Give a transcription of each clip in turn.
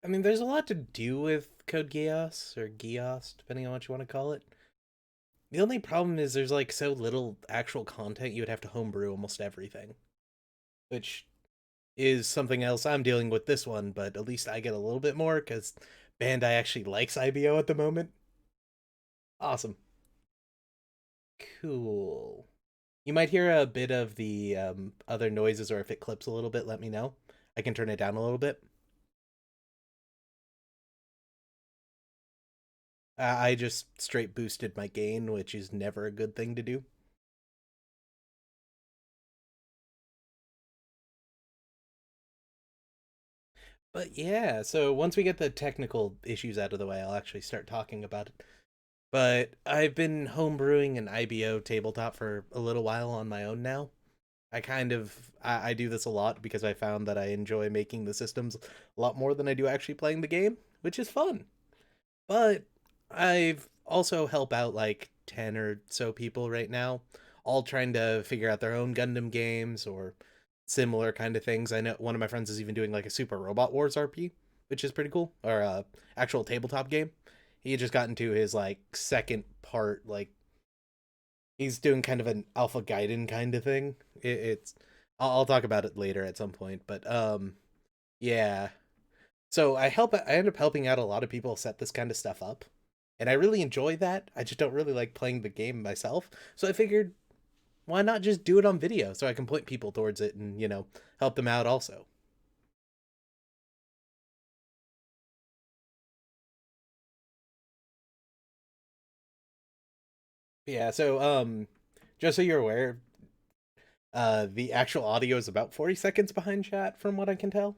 I mean, there's a lot to do with Code Geass or Geass, depending on what you want to call it. The only problem is there's like so little actual content you would have to homebrew almost everything, which is something else I'm dealing with this one, but at least I get a little bit more because Bandai actually likes IBO at the moment. Awesome. Cool. You might hear a bit of the other noises, or if it clips a little bit, let me know. I can turn it down a little bit. I just straight boosted my gain, which is never a good thing to do. But yeah, so once we get the technical issues out of the way, I'll actually start talking about it. But I've been homebrewing an IBO tabletop for a little while on my own now. I do this a lot because I found that I enjoy making the systems a lot more than I do actually playing the game, which is fun. But I've also help out like 10 or so people right now, all trying to figure out their own Gundam games or similar kind of things. I know one of my friends is even doing like a Super Robot Wars RP, which is pretty cool, or a actual tabletop game. He just got into his like second part, like he's doing kind of an Alpha Gaiden kind of thing. It's I'll talk about it later at some point, but yeah. So I end up helping out a lot of people set this kind of stuff up. And I really enjoy that. I just don't really like playing the game myself. So I figured why not just do it on video so I can point people towards it and, help them out also. Yeah, so just so you're aware, the actual audio is about 40 seconds behind chat from what I can tell.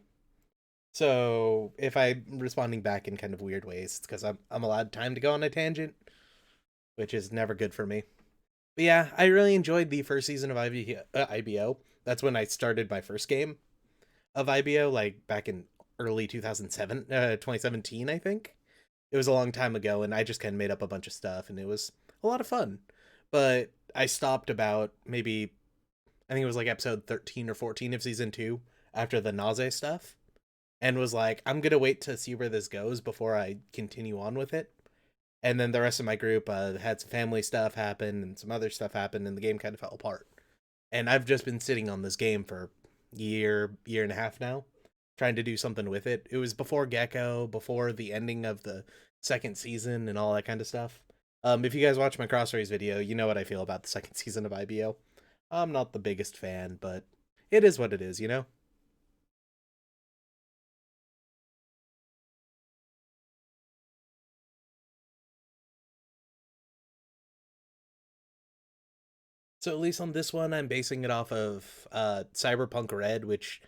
So if I'm responding back in kind of weird ways, it's because I'm allowed time to go on a tangent, which is never good for me. But yeah, I really enjoyed the first season of IBO. That's when I started my first game of IBO, like back in early 2017, I think. It was a long time ago, and I just kind of made up a bunch of stuff, and it was a lot of fun. But I stopped about maybe, I think it was like episode 13 or 14 of season 2 after the nausea stuff, and was like, I'm going to wait to see where this goes before I continue on with it. And then the rest of my group had some family stuff happen and some other stuff happen, and the game kind of fell apart. And I've just been sitting on this game for year and a half now, trying to do something with it. It was before Gecko, before the ending of the second season, and all that kind of stuff. If you guys watch my Crossrays video, you know what I feel about the second season of IBO. I'm not the biggest fan, but it is what it is. So at least on this one, I'm basing it off of Cyberpunk Red, which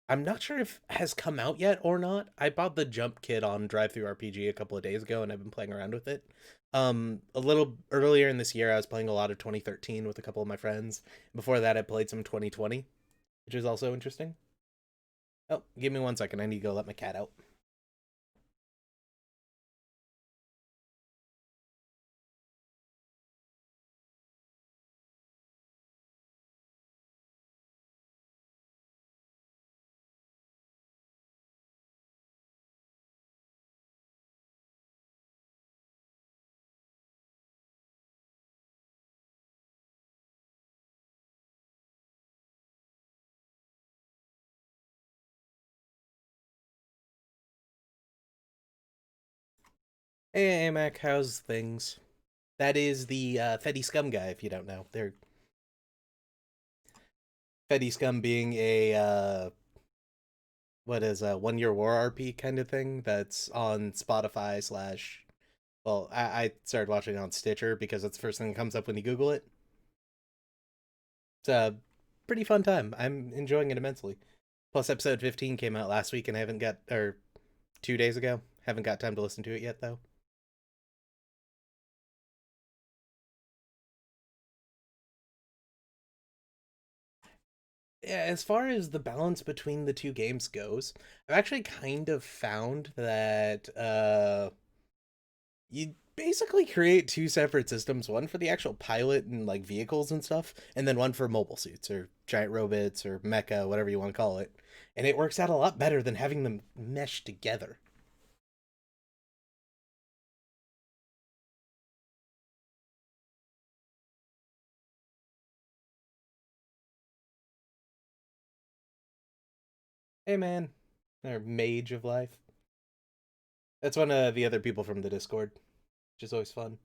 I'm not sure if has come out yet or not. I bought the jump kit on Drive Through RPG a couple of days ago, and I've been playing around with it. A little earlier in this year, I was playing a lot of 2013 with a couple of my friends. Before that, I played some 2020, which is also interesting. Oh, give me 1 second. I need to go let my cat out. Hey, Mac, how's things? That is the Fetty Scum guy, if you don't know. They're Fetty Scum being a what is a 1 Year War RP kind of thing that's on Spotify slash. Well, I started watching it on Stitcher because that's the first thing that comes up when you Google it. It's a pretty fun time. I'm enjoying it immensely. Plus, episode 15 came out last week, and I haven't got, or 2 days ago. Haven't got time to listen to it yet, though. Yeah, as far as the balance between the two games goes, I've actually kind of found that you basically create two separate systems, one for the actual pilot and like vehicles and stuff, and then one for mobile suits or giant robots or mecha, whatever you want to call it. And it works out a lot better than having them mesh together. Hey man, or mage of life. That's one of the other people from the Discord, which is always fun.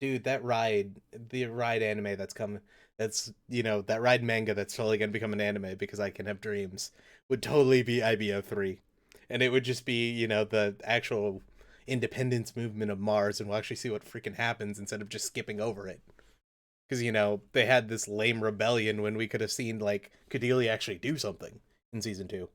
Dude, the ride anime that's coming, that ride manga that's totally gonna become an anime because I can have dreams, would totally be IBO 3. And it would just be, the actual independence movement of Mars, and we'll actually see what freaking happens instead of just skipping over it. Because, they had this lame rebellion when we could have seen, like, Cordelia actually do something in season 2.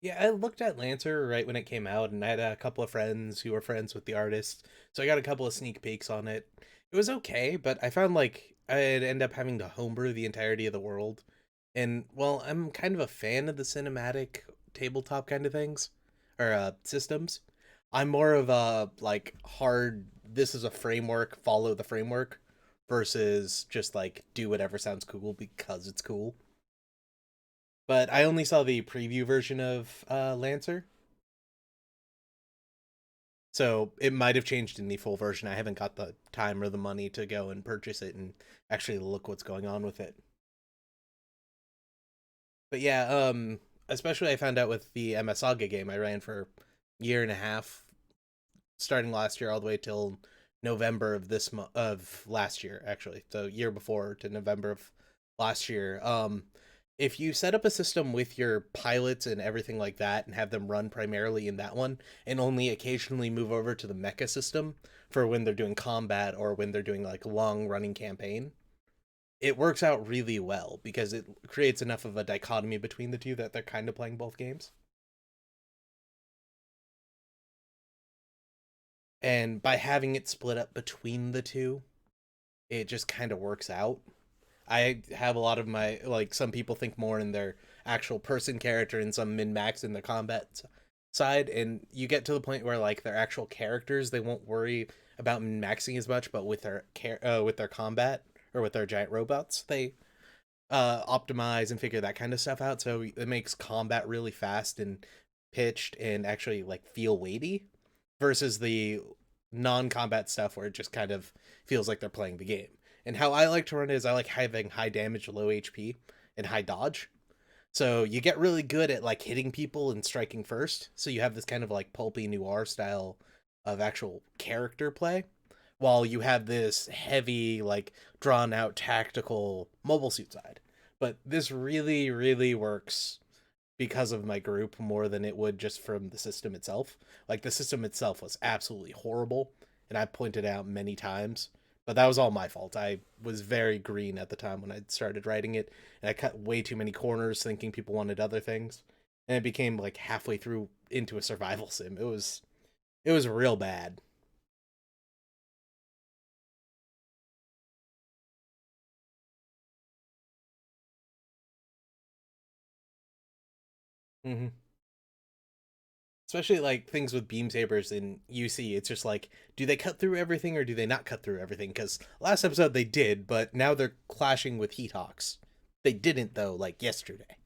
Yeah, I looked at Lancer right when it came out, and I had a couple of friends who were friends with the artist, so I got a couple of sneak peeks on it. It was okay, but I found like I'd end up having to homebrew the entirety of the world. And well, I'm kind of a fan of the cinematic tabletop kind of things or systems. I'm more of a like hard. This is a framework. Follow the framework versus just like do whatever sounds cool because it's cool. But I only saw the preview version of Lancer, so it might have changed in the full version. I haven't got the time or the money to go and purchase it and actually look what's going on with it. But yeah, especially I found out with the MS Saga game I ran for a year and a half, starting last year all the way till November of of last year actually. So year before to November of last year. If you set up a system with your pilots and everything like that and have them run primarily in that one and only occasionally move over to the mecha system for when they're doing combat or when they're doing like long running campaign, it works out really well because it creates enough of a dichotomy between the two that they're kind of playing both games. And by having it split up between the two, it just kind of works out. I have a lot of my like some people think more in their actual person character and some min max in the combat side, and you get to the point where like their actual characters they won't worry about min maxing as much, but with their combat or with their giant robots they optimize and figure that kind of stuff out. So it makes combat really fast and pitched and actually like feel weighty versus the non-combat stuff where it just kind of feels like they're playing the game. And how I like to run it is I like having high damage, low HP, and high dodge. So you get really good at like hitting people and striking first. So you have this kind of like pulpy noir style of actual character play, while you have this heavy, like drawn out tactical mobile suit side. But this really, really works because of my group more than it would just from the system itself. Like the system itself was absolutely horrible, and I pointed out many times. But that was all my fault. I was very green at the time when I started writing it, and I cut way too many corners thinking people wanted other things. And it became like halfway through into a survival sim. It was real bad. Mm-hmm. Especially like things with beam sabers in UC, it's just like, do they cut through everything or do they not cut through everything? Because last episode they did, but now they're clashing with Heat Hawks. They didn't though, like yesterday.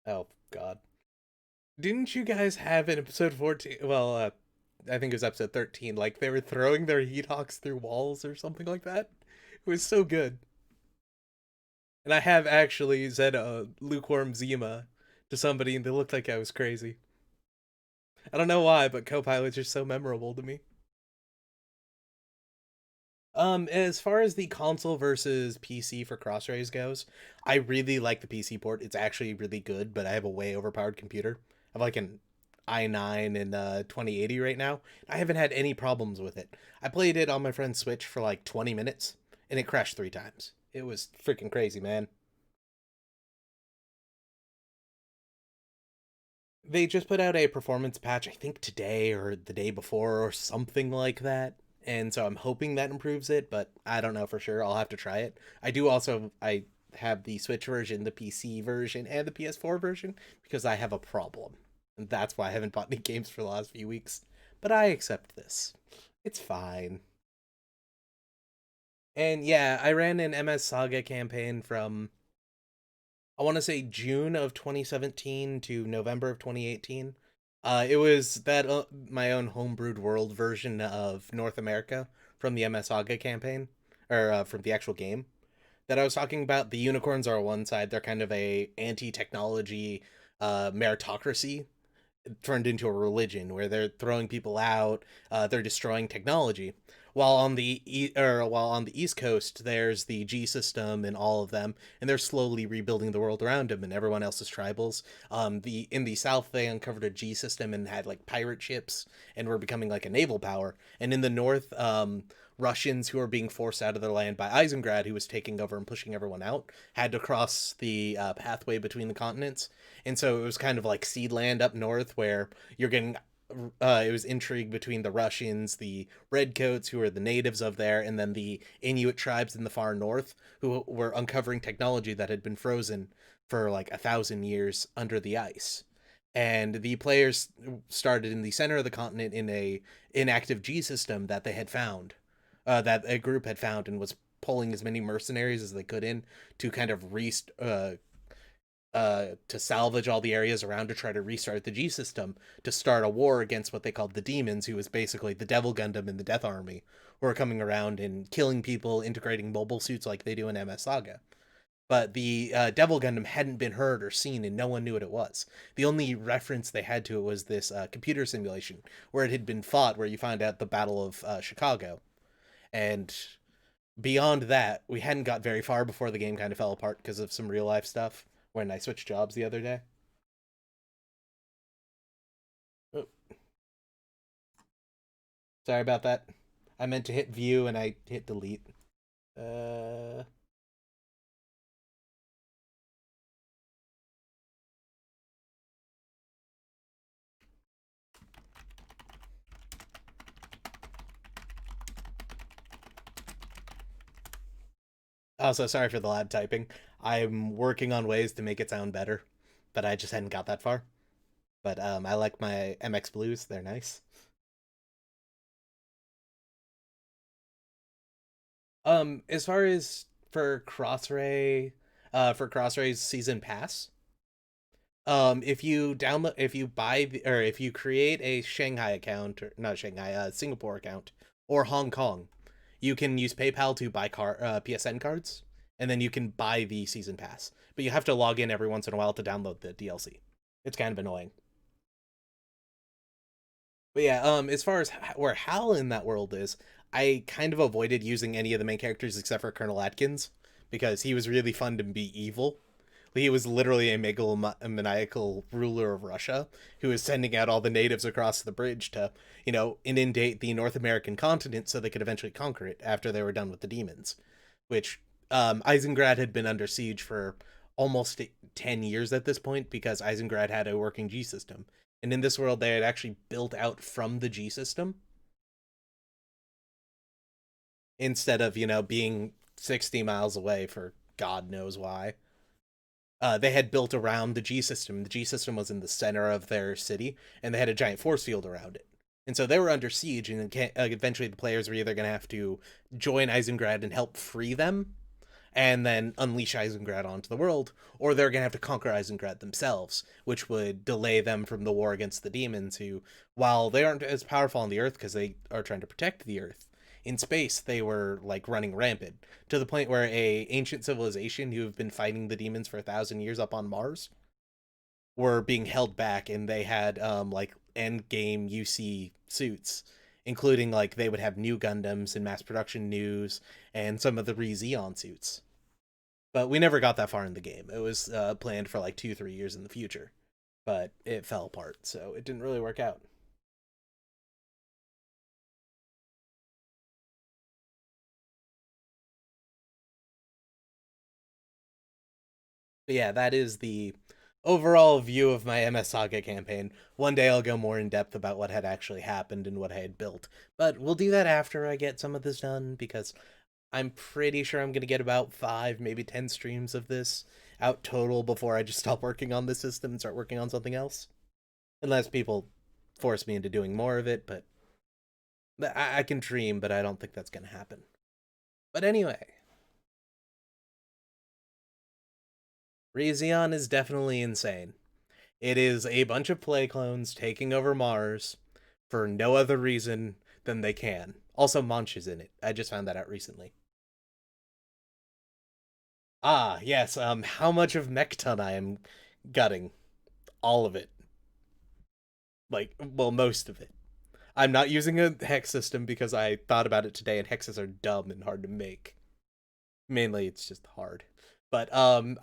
Oh God, didn't you guys have in episode 14? Well, I think it was episode 13. Like they were throwing their Heat Hawks through walls or something like that. It was so good. And I have actually said lukewarm Zima to somebody, and they looked like I was crazy. I don't know why, but co-pilots are so memorable to me. As far as the console versus PC for Crossrays goes, I really like the PC port. It's actually really good, but I have a way overpowered computer. I have like an i9 and 2080 right now. I haven't had any problems with it. I played it on my friend's Switch for like 20 minutes, and it crashed 3 times. It was freaking crazy, man. They just put out a performance patch, I think today or the day before or something like that. And so I'm hoping that improves it, but I don't know for sure. I'll have to try it. I have the Switch version, the PC version, and the PS4 version because I have a problem. And that's why I haven't bought any games for the last few weeks. But I accept this. It's fine. And yeah, I ran an MS Saga campaign from I want to say June of 2017 to November of 2018. It was that my own homebrewed world version of North America from the MS Saga campaign, or from the actual game that I was talking about. The unicorns are on one side; they're kind of a anti-technology meritocracy turned into a religion where they're throwing people out, they're destroying technology. While on the East Coast, there's the G system and all of them, and they're slowly rebuilding the world around them, and everyone else is tribals. The in the South, they uncovered a G system and had like pirate ships, and were becoming like a naval power. And in the North, Russians who were being forced out of their land by Eisengrad, who was taking over and pushing everyone out, had to cross the pathway between the continents, and so it was kind of like seed land up north where you're getting it was intrigue between the Russians, the redcoats who are the natives of there, and then the Inuit tribes in the far north who were uncovering technology that had been frozen for like 1,000 years under the ice. And the players started in the center of the continent in a inactive G system that they had found, that a group had found, and was pulling as many mercenaries as they could in to kind of to salvage all the areas around to try to restart the G system to start a war against what they called the demons, who was basically the Devil Gundam and the Death Army, who are coming around and killing people, integrating mobile suits like they do in MS Saga. But the Devil Gundam hadn't been heard or seen, and no one knew what it was. The only reference they had to it was this computer simulation where it had been fought, where you find out the Battle of Chicago. And beyond that, we hadn't got very far before the game kind of fell apart because of some real life stuff when I switched jobs the other day. Oh, sorry about that. I meant to hit view and I hit delete. Uh, Also, sorry for the loud typing. I'm working on ways to make it sound better, but I just hadn't got that far. But I like my MX Blues. They're nice. As far as for Crossray's season pass, if you buy or if you create a Shanghai account, or not Shanghai, Singapore account, or Hong Kong, you can use PayPal to buy PSN cards, and then you can buy the season pass. But you have to log in every once in a while to download the DLC. It's kind of annoying. But yeah, as far as where Hal in that world is, I kind of avoided using any of the main characters except for Colonel Atkins because he was really fun to be evil. He was literally a megalomaniacal ruler of Russia who was sending out all the natives across the bridge to, inundate the North American continent so they could eventually conquer it after they were done with the demons. Which Eisengrad had been under siege for almost 10 years at this point because Eisengrad had a working G system. And in this world, they had actually built out from the G system instead of, being 60 miles away for God knows why. They had built around the G system. The G system was in the center of their city, and they had a giant force field around it. And so they were under siege, and eventually the players were either going to have to join Eisengrad and help free them, and then unleash Eisengrad onto the world, or they're going to have to conquer Eisengrad themselves, which would delay them from the war against the demons, who, while they aren't as powerful on the Earth because they are trying to protect the Earth, in space they were like running rampant to the point where a ancient civilization who have been fighting the demons for 1,000 years up on Mars were being held back, and they had like end game UC suits, including like they would have new Gundams and mass production news and some of the Re-Zeon suits. But we never got that far in the game. It was planned for like 2-3 years in the future, but it fell apart, so it didn't really work out. But yeah, that is the overall view of my MS Saga campaign. One day I'll go more in depth about what had actually happened and what I had built, but we'll do that after I get some of this done because I'm pretty sure I'm gonna get about 5, maybe 10 streams of this out total before I just stop working on the system and start working on something else. unless people force me into doing more of it. But I can dream, but I don't think that's going to happen. But anyway, Rhezion is definitely insane. It is a bunch of play clones taking over Mars for no other reason than they can. Also, Monch is in it. I just found that out recently. Ah, yes. How much of Mechton I am gutting? All of it. Like, well, most of it. I'm not using a hex system because I thought about it today, and hexes are dumb and hard to make. Mainly, it's just hard. But I'm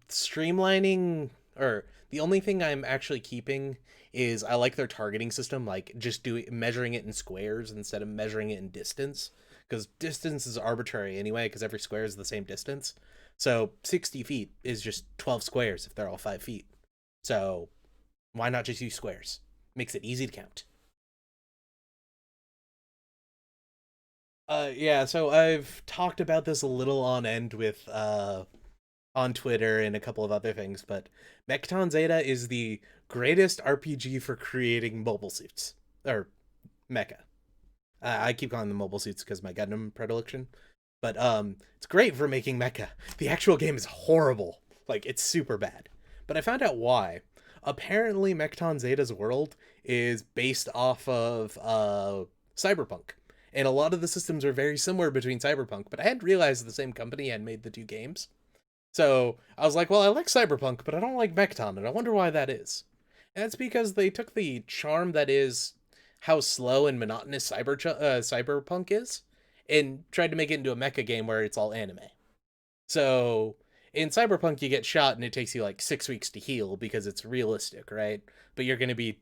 streamlining, or the only thing I'm actually keeping is I like their targeting system, like just doing measuring it in squares instead of measuring it in distance, because distance is arbitrary anyway, because every square is the same distance. So 60 feet is just 12 squares if they're all 5 feet. So why not just use squares? Makes it easy to count. Yeah, so I've talked about this a little on end with on Twitter and a couple of other things, but Mechton Zeta is the greatest RPG for creating mobile suits or mecha. I keep calling them mobile suits because my Gundam predilection, but it's great for making mecha. The actual game is horrible, like it's super bad. But I found out why. Apparently, Mechton Zeta's world is based off of Cyberpunk, and a lot of the systems are very similar between Cyberpunk. But I hadn't realized the same company had made the two games. So I was like, well, I like Cyberpunk, but I don't like Mechton, and I wonder why that is. And it's because they took the charm that is how slow and monotonous Cyberpunk is, and tried to make it into a mecha game where it's all anime. So in Cyberpunk, you get shot and it takes you like 6 weeks to heal because it's realistic, right? But you're going to be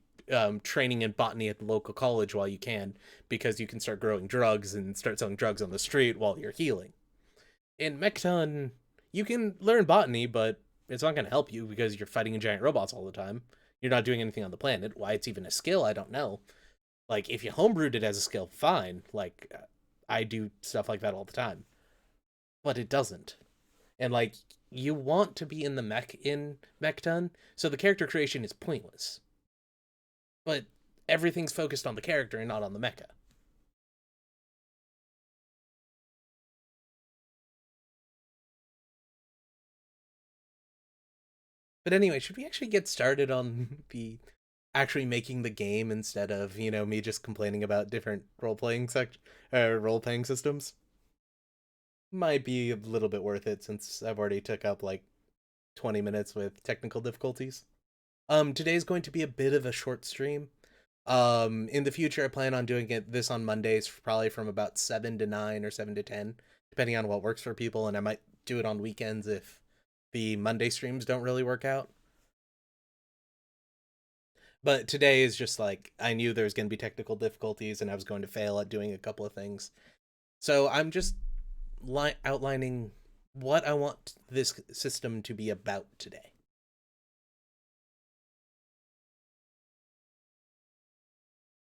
training in botany at the local college while you can, because you can start growing drugs and start selling drugs on the street while you're healing. In Mechton, you can learn botany, but it's not going to help you because you're fighting giant robots all the time. You're not doing anything on the planet. Why it's even a skill, I don't know. Like, if you homebrewed it as a skill, fine. Like, I do stuff like that all the time. But it doesn't. And, like, you want to be in the mech in Mechton, so the character creation is pointless. But everything's focused on the character and not on the mecha. But anyway, should we actually get started on the actually making the game instead of me just complaining about different role playing systems? Might be a little bit worth it since I've already took up like 20 minutes with technical difficulties. Today's going to be a bit of a short stream. In the future I plan on doing this on Mondays, probably from about 7 to 9 or 7 to 10, depending on what works for people, and I might do it on weekends if the Monday streams don't really work out. But today is just like I knew there was going to be technical difficulties and I was going to fail at doing a couple of things. So I'm just outlining what I want this system to be about today.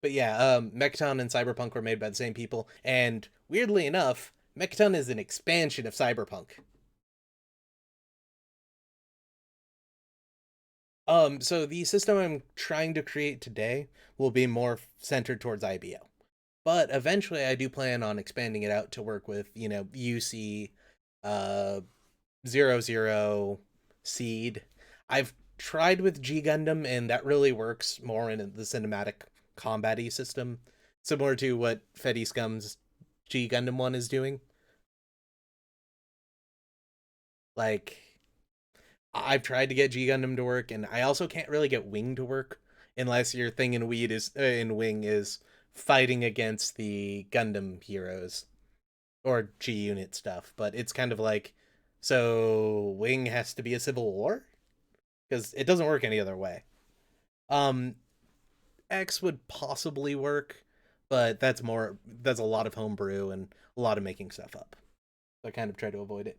But yeah, Mechton and Cyberpunk were made by the same people, and weirdly enough, Mechton is an expansion of Cyberpunk. So the system I'm trying to create today will be more centered towards IBO. But eventually I do plan on expanding it out to work with, UC, uh, 00, Seed. I've tried with G Gundam, and that really works more in the cinematic combat system, similar to what Fetty Scum's G Gundam one is doing. Like, I've tried to get G Gundam to work, and I also can't really get Wing to work unless your thing in Weed is in Wing is fighting against the Gundam heroes or G Unit stuff. But it's kind of like, so Wing has to be a civil war because it doesn't work any other way. Um, X would possibly work, but that's a lot of homebrew and a lot of making stuff up. So I kind of try to avoid it.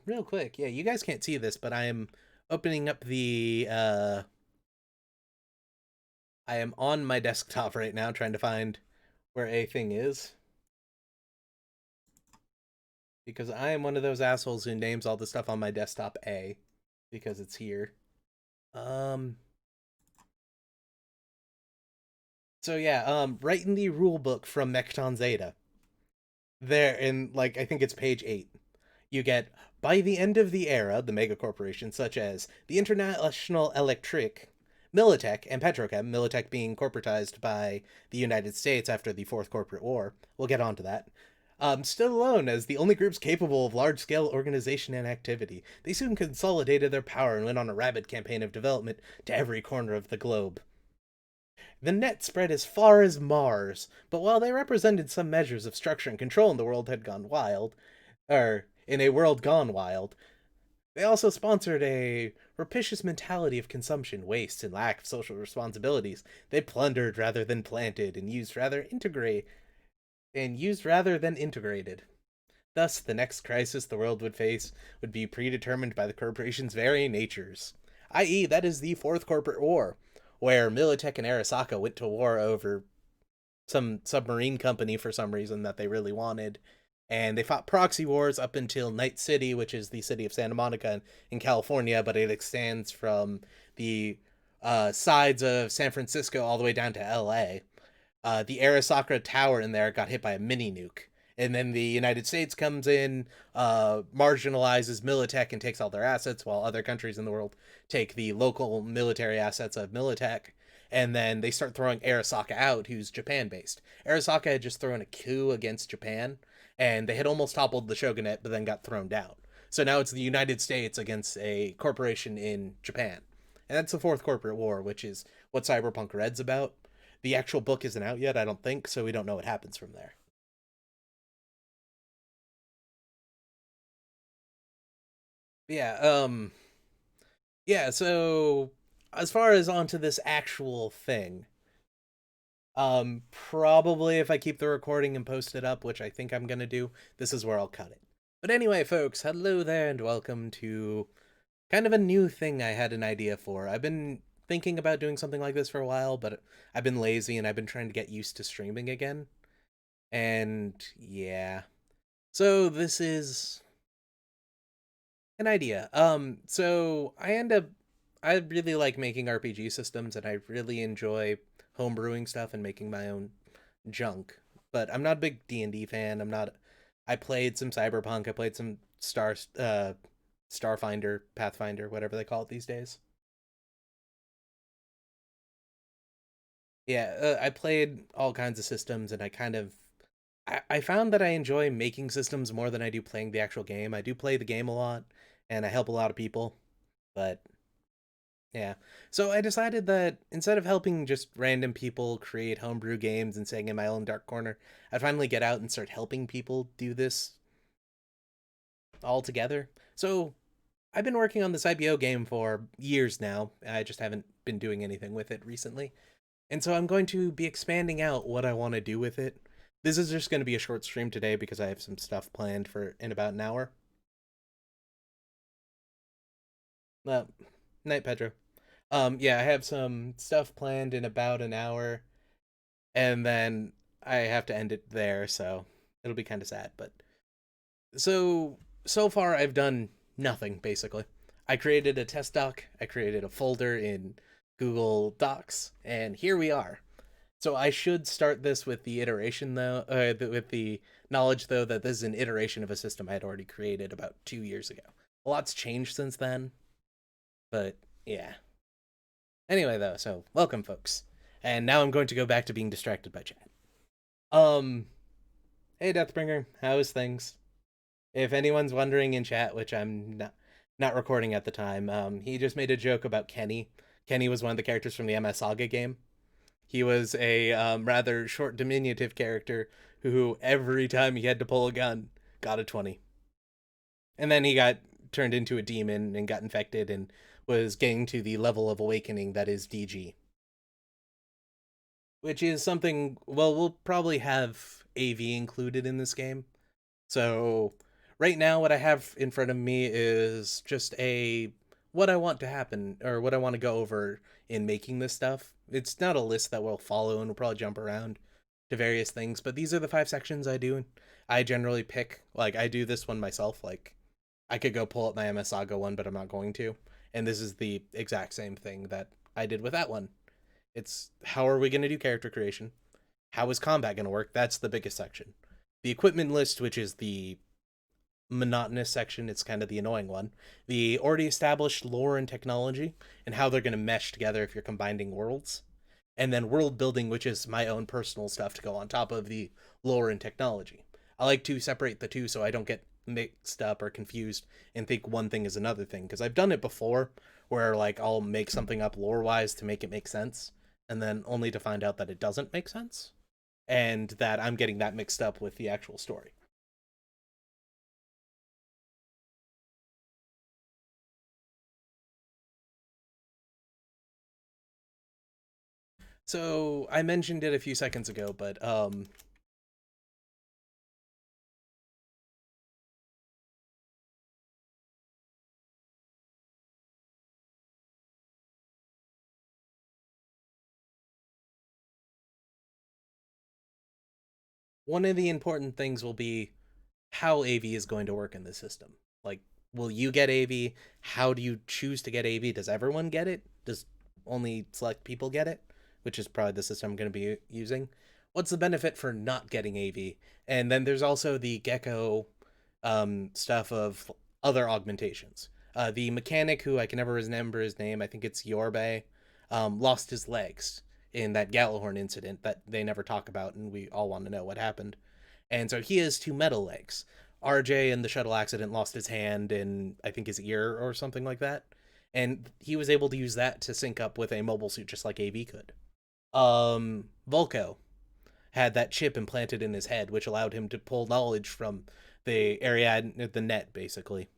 Real quick, yeah, you guys can't see this, but I am opening up the I am on my desktop right now trying to find where a thing is. because I am one of those assholes who names all the stuff on my desktop A because it's here. Um so yeah, right in the rule book from Mechton Zeta. There in like I think it's page 8. You get by the end of the era, the mega corporations such as the International Electric, Militech, and Petrochem, Militech being corporatized by the United States after the Fourth Corporate War, we'll get onto that, stood alone as the only groups capable of large scale organization and activity. They soon consolidated their power and went on a rabid campaign of development to every corner of the globe. The net spread as far as Mars, but while they represented some measures of structure and control in the world had gone wild, or in a world gone wild, they also sponsored a rapacious mentality of consumption, waste, and lack of social responsibilities. They plundered rather than planted, and used rather than integrated. Thus, the next crisis the world would face would be predetermined by the corporation's very natures, i.e., that is the Fourth Corporate War, where Militech and Arasaka went to war over some submarine company for some reason that they really wanted. And they fought proxy wars up until Night City, which is the city of Santa Monica in California, but it extends from the sides of San Francisco all the way down to LA. The Arasaka Tower in there got hit by a mini nuke. And then the United States comes in, marginalizes Militech and takes all their assets, while other countries in the world take the local military assets of Militech. And then they start throwing Arasaka out, who's Japan based. Arasaka had just thrown a coup against Japan, and they had almost toppled the shogunate, but then got thrown down. So now it's the United States against a corporation in Japan. And that's the Fourth Corporate War, which is what Cyberpunk Red's about. The actual book isn't out yet, I don't think, so we don't know what happens from there. Yeah, yeah, so as far as onto this actual thing, probably if I keep the recording and post it up, which I think I'm gonna do, this is where I'll cut it. But anyway, folks, hello there and welcome to kind of a new thing I had an idea for. I've been thinking about doing something like this for a while, but I've been lazy and I've been trying to get used to streaming again. And yeah. So this is an idea. So I really like making RPG systems and I really enjoy homebrewing stuff and making my own junk. But I'm not a big D&D fan. I played some Cyberpunk, I played some Starfinder, Pathfinder, whatever they call it these days. Yeah, I played all kinds of systems and I found that I enjoy making systems more than I do playing the actual game. I do play the game a lot and I help a lot of people, but yeah. So I decided that instead of helping just random people create homebrew games and staying in my own dark corner, I'd finally get out and start helping people do this all together. So I've been working on this IBO game for years now. I just haven't been doing anything with it recently. And so I'm going to be expanding out what I want to do with it. This is just going to be a short stream today because I have some stuff planned for in about an hour. Uh, Night, Pedro. Yeah, I have some stuff planned in about an hour, and then I have to end it there, so it'll be kind of sad. But so far I've done nothing basically. I created a test doc, I created a folder in Google Docs, and here we are. So I should start this with the iteration though, with the knowledge though that this is an iteration of a system I had already created about 2 years ago. A lot's changed since then, but yeah. Anyway though, so welcome folks, and now I'm going to go back to being distracted by chat. Um, hey Deathbringer, how's things? If anyone's wondering in chat, which I'm not recording at the time, he just made a joke about Kenny. Kenny was one of the characters from the MS Saga game. He was a rather short, diminutive character who every time he had to pull a gun got a 20. And then he got turned into a demon and got infected and was getting to the level of awakening that is DG. Which is something, well, we'll probably have AV included in this game. So right now what I have in front of me is just a what I want to happen or what I want to go over in making this stuff. It's not a list that we'll follow and we'll probably jump around to various things, but these are the 5 sections I do. I generally pick, like, I do this one myself. Like, I could go pull up my MS Saga one, but I'm not going to. And this is the exact same thing that I did with that one. It's how are we going to do character creation? How is combat going to work? That's the biggest section. The equipment list, which is the monotonous section, it's kind of the annoying one. The already established lore and technology, and how they're going to mesh together if you're combining worlds. And then world building, which is my own personal stuff to go on top of the lore and technology. I like to separate the two so I don't get mixed up or confused and think one thing is another thing, because I've done it before where like I'll make something up lore wise to make it make sense, and then only to find out that it doesn't make sense and that I'm getting that mixed up with the actual story. So I mentioned it a few seconds ago, but one of the important things will be how AV is going to work in the system. Like, will you get AV? How do you choose to get AV? Does everyone get it? Does only select people get it? Which is probably the system I'm going to be using. What's the benefit for not getting AV? And then there's also the Gecko stuff of other augmentations. The mechanic, who I can never remember his name, I think it's Yorbe, lost his legs in that Gallahorn incident that they never talk about, and we all want to know what happened. And so he has 2 metal legs. RJ in the shuttle accident lost his hand and I think his ear or something like that. And he was able to use that to sync up with a mobile suit just like AV could. Volko had that chip implanted in his head, which allowed him to pull knowledge from the area, the net, basically.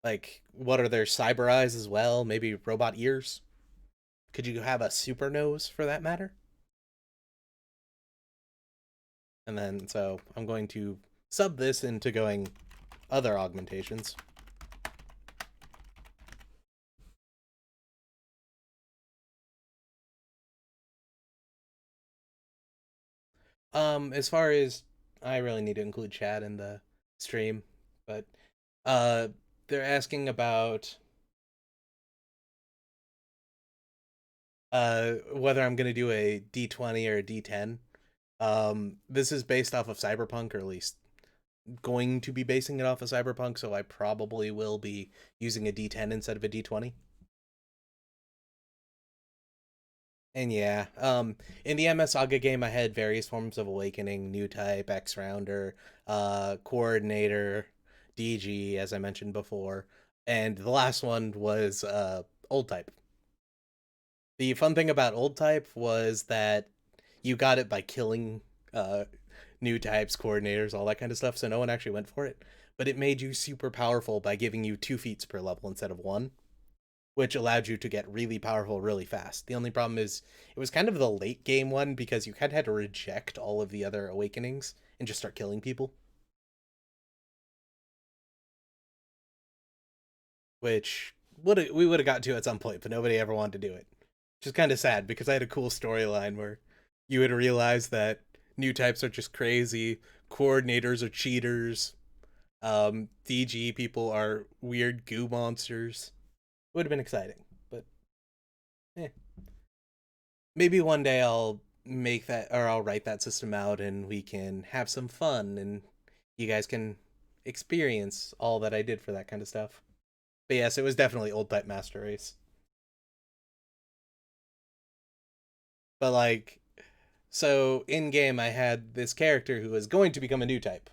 Like, what are their cyber eyes as well? Maybe robot ears? Could you have a super nose for that matter? And then, so I'm going to sub this into going other augmentations. As far as I really need to include chat in the stream, but uh, they're asking about whether I'm gonna do a D20 or a D10. This is based off of Cyberpunk, or at least going to be basing it off of Cyberpunk, so I probably will be using a D10 instead of a D20. And yeah, in the MS Saga game, I had various forms of awakening: new type, X rounder, coordinator, DG, as I mentioned before, and the last one was old type. The fun thing about old type was that you got it by killing uh, new types, coordinators, all that kind of stuff. So no one actually went for it, but it made you super powerful by giving you 2 feats per level instead of one, which allowed you to get really powerful really fast. The only problem is it was kind of the late game one because you kind of had to reject all of the other awakenings and just start killing people, which we would have got to at some point, but nobody ever wanted to do it. Which is kind of sad because I had a cool storyline where you would realize that new types are just crazy, coordinators are cheaters, DG people are weird goo monsters. It would have been exciting, but eh. Maybe one day I'll make that, or I'll write that system out and we can have some fun and you guys can experience all that I did for that kind of stuff. But yes, it was definitely old type master race. But like, so in game I had this character who was going to become a new type.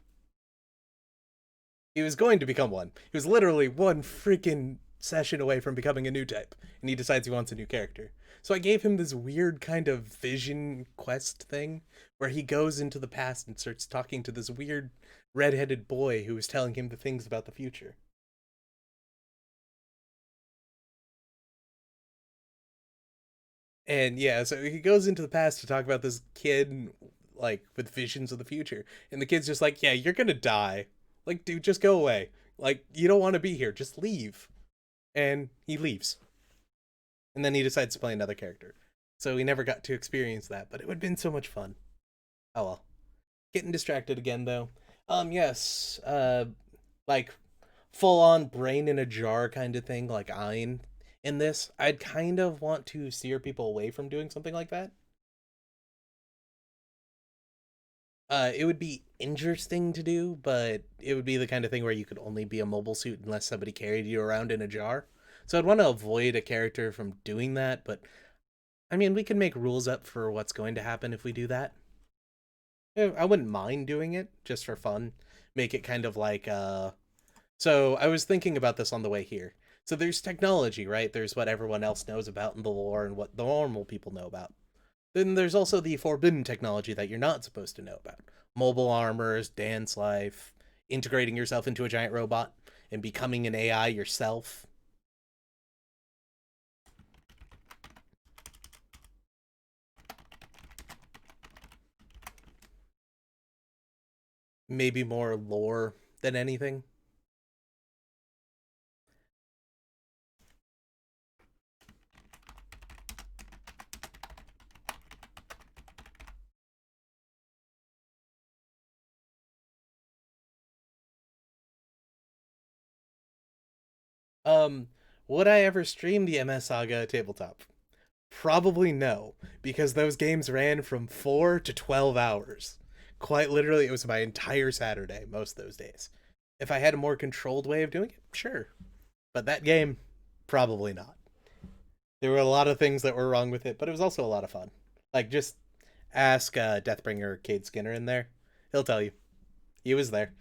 He was going to become one. He was literally one freaking session away from becoming a new type, and he decides he wants a new character. So I gave him this weird kind of vision quest thing where he goes into the past and starts talking to this weird redheaded boy who was telling him the things about the future. And yeah, so he goes into the past to talk about this kid like with visions of the future. And the kid's just like, "Yeah, you're going to die. Like, dude, just go away. Like, you don't want to be here. Just leave." And he leaves. And then he decides to play another character. So we never got to experience that, but it would have been so much fun. Oh well. Getting distracted again though. Yes. Like full on brain in a jar kind of thing, like Ein in this. I'd kind of want to steer people away from doing something like that. It would be interesting to do, but it would be the kind of thing where you could only be a mobile suit unless somebody carried you around in a jar. So I'd want to avoid a character from doing that, but I mean, we can make rules up for what's going to happen if we do that. I wouldn't mind doing it just for fun. Make it kind of like so I was thinking about this on the way here. So there's technology, right? There's what everyone else knows about in the lore and what the normal people know about. Then there's also the forbidden technology that you're not supposed to know about. Mobile armors, dance life, integrating yourself into a giant robot, and becoming an AI yourself. Maybe more lore than anything. Um, would I ever stream the MS Saga tabletop? Probably no, because those games ran from 4 to 12 hours. Quite literally, it was my entire Saturday most of those days. If I had a more controlled way of doing it, sure. But that game, probably not. There were a lot of things that were wrong with it, but it was also a lot of fun. Like, just ask Deathbringer Cade Skinner in there. He'll tell you. He was there.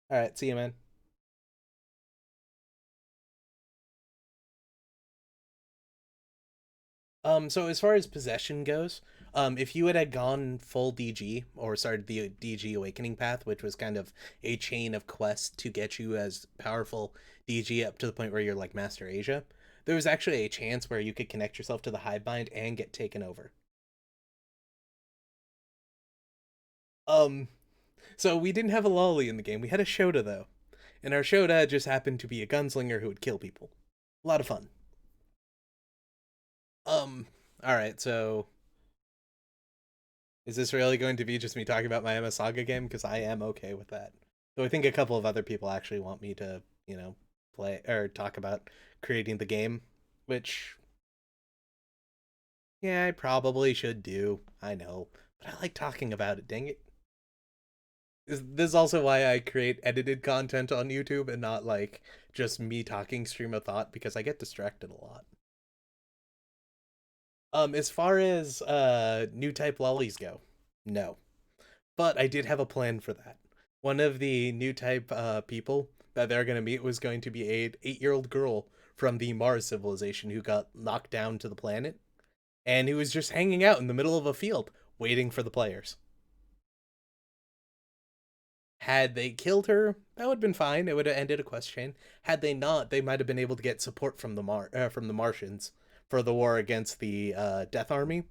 All right, see you, man. So as far as possession goes, if you had gone full DG or started the DG Awakening path, which was kind of a chain of quests to get you as powerful DG up to the point where you're like Master Asia, there was actually a chance where you could connect yourself to the Hivebind and get taken over. Um, so we didn't have a lolly in the game. We had a Shota though, and our Shota just happened to be a gunslinger who would kill people. A lot of fun. Um, all right, so is this really going to be just me talking about my MS Saga game? Because I am okay with that. Though I think a couple of other people actually want me to, play or talk about creating the game, which, yeah, I probably should do. I know. But I like talking about it, dang it. This is also why I create edited content on YouTube and not like just me talking stream of thought because I get distracted a lot. As far as new type lollies go, no. But I did have a plan for that. One of the new type people that they're going to meet was going to be a 8-year-old girl from the Mars civilization who got knocked down to the planet and who was just hanging out in the middle of a field waiting for the players. Had they killed her, that would have been fine. It would have ended a quest chain. Had they not, they might have been able to get support from the Martians for the war against the Death Army,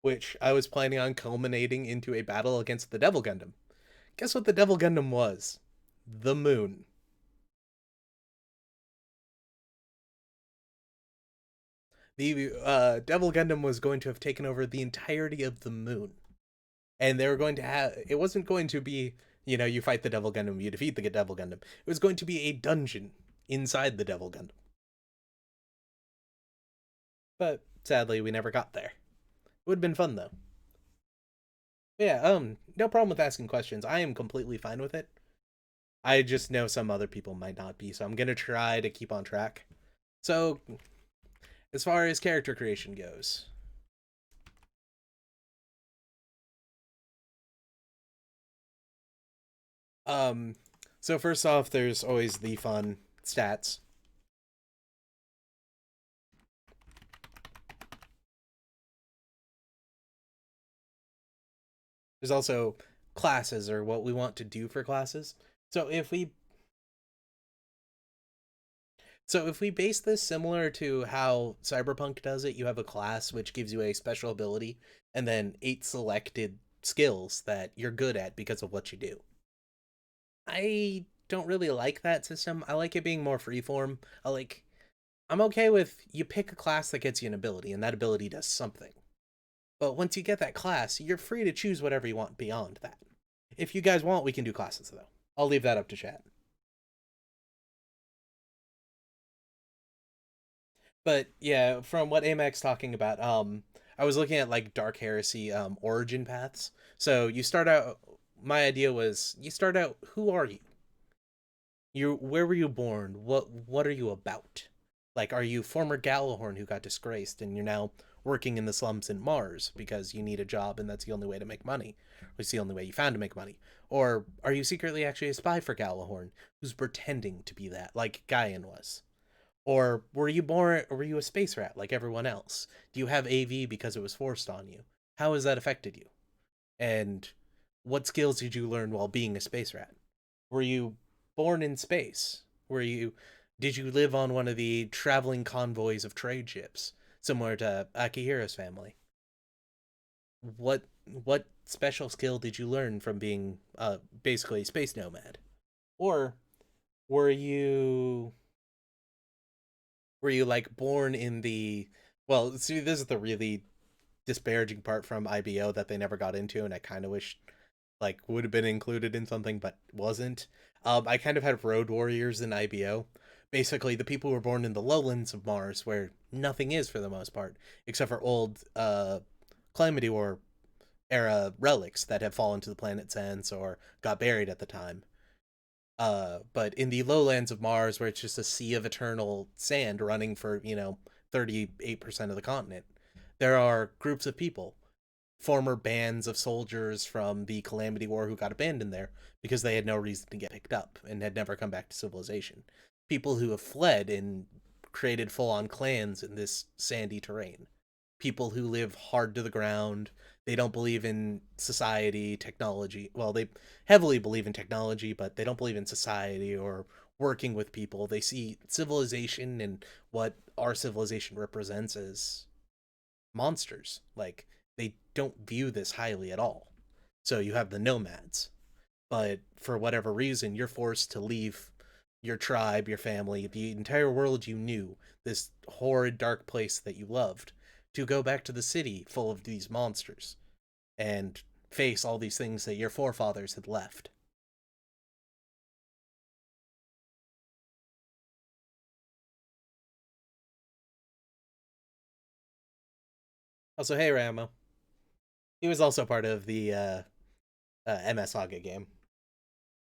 which I was planning on culminating into a battle against the Devil Gundam. Guess what the Devil Gundam was? The moon. The Devil Gundam was going to have taken over the entirety of the moon. And they were going to have. It wasn't going to be, you fight the Devil Gundam, you defeat the Devil Gundam. It was going to be a dungeon inside the Devil Gundam. But sadly, we never got there. It would have been fun, though. Yeah, no problem with asking questions. I am completely fine with it. I just know some other people might not be, so I'm gonna try to keep on track. So, as far as character creation goes, um, so first off, there's always the fun stats. There's also classes or what we want to do for classes. So if we so if we base this similar to how Cyberpunk does it, you have a class which gives you a special ability and then 8 selected skills that you're good at because of what you do. I don't really like that system. I like it being more freeform. I'm okay with you pick a class that gets you an ability, and that ability does something. But once you get that class, you're free to choose whatever you want beyond that. If you guys want, we can do classes though. I'll leave that up to chat. But yeah, from what Amac's talking about, I was looking at like Dark Heresy origin paths. So you start out. My idea was you start out. Who are you? You where were you born? What are you about? Like, are you former Galahorn who got disgraced and you're now working in the slums in Mars because you need a job and that's the only way to make money? Or it's the only way you found to make money. Or are you secretly actually a spy for Galahorn who's pretending to be that, like Gaian was? Or were you a space rat like everyone else? Do you have AV because it was forced on you? How has that affected you? And what skills did you learn while being a space rat? Were you born in space? Were you did you live on one of the traveling convoys of trade ships, similar to Akihira's family? What special skill did you learn from being basically a space nomad? Or were you like born in the well, see this is the really disparaging part from IBO that they never got into and I kind of wish like would have been included in something but wasn't. I kind of had road warriors in IBO. Basically, the people who were born in the lowlands of Mars, where nothing is for the most part, except for old Calamity War era relics that have fallen to the planet since or got buried at the time. But in the lowlands of Mars, where it's just a sea of eternal sand running for 38% of the continent, there are groups of people, former bands of soldiers from the Calamity War who got abandoned there because they had no reason to get picked up and had never come back to civilization. People who have fled and created full on clans in this sandy terrain. People who live hard to the ground. They don't believe in society, technology. Well, they heavily believe in technology, but they don't believe in society or working with people. They see civilization and what our civilization represents as monsters. Like they don't view this highly at all. So you have the nomads, but for whatever reason, you're forced to leave your tribe, your family, the entire world you knew, this horrid dark place that you loved, to go back to the city full of these monsters and face all these things that your forefathers had left. Also, hey Ramo, he was also part of the MS Saga game.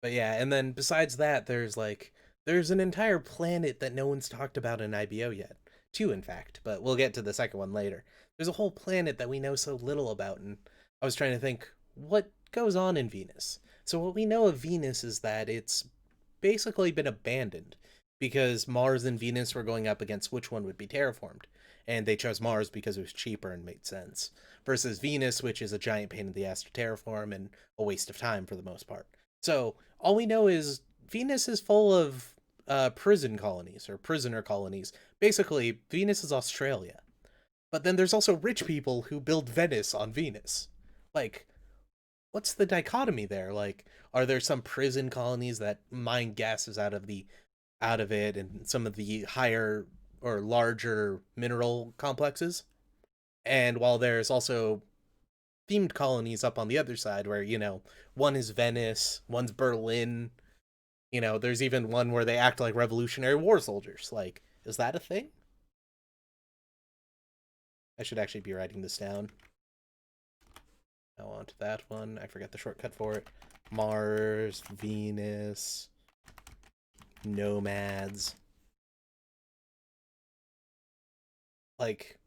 But yeah, and then besides that, there's an entire planet that no one's talked about in IBO yet. Two, in fact, but we'll get to the second one later. There's a whole planet that we know so little about, and I was trying to think what goes on in Venus. So what we know of Venus is that it's basically been abandoned because Mars and Venus were going up against which one would be terraformed. And they chose Mars because it was cheaper and made sense. Versus Venus, which is a giant pain in the ass to terraform and a waste of time for the most part. So all we know is Venus is full of prison colonies or prisoner colonies. Basically, Venus is Australia. But then there's also rich people who build Venice on Venus. Like, what's the dichotomy there? Like, are there some prison colonies that mine gases out of it and some of the higher or larger mineral complexes? And while there's also themed colonies up on the other side where, one is Venice, one's Berlin, there's even one where they act like Revolutionary War soldiers. Like, is that a thing? I should actually be writing this down. I want that one. I forgot the shortcut for it. Mars, Venus, nomads. Like,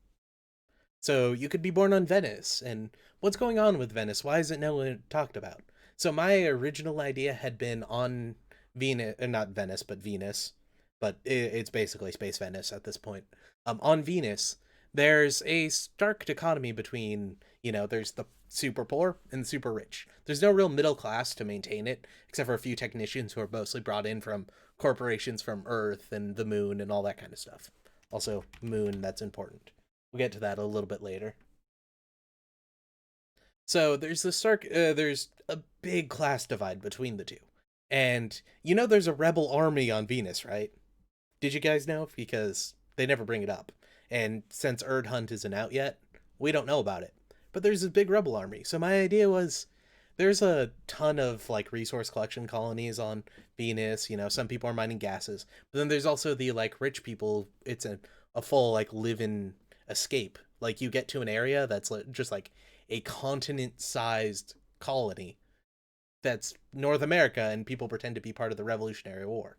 so you could be born on Venice, and what's going on with Venice? Why is it no one talked about? So my original idea had been on Venus, not Venice, but Venus, but it's basically Space Venice at this point. On Venus, there's a stark dichotomy between, there's the super poor and the super rich. There's no real middle class to maintain it, except for a few technicians who are mostly brought in from corporations from Earth and the moon and all that kind of stuff. Also, moon, that's important. We'll get to that a little bit later. So there's a big class divide between the two, and there's a rebel army on Venus, right? Did you guys know? Because they never bring it up. And since Erd Hunt isn't out yet, we don't know about it. But there's this big rebel army. So my idea was there's a ton of like resource collection colonies on Venus. You know, some people are mining gases, but then there's also the like rich people. It's a full like live in escape. Like you get to an area that's just like a continent sized colony that's North America, and people pretend to be part of the Revolutionary War.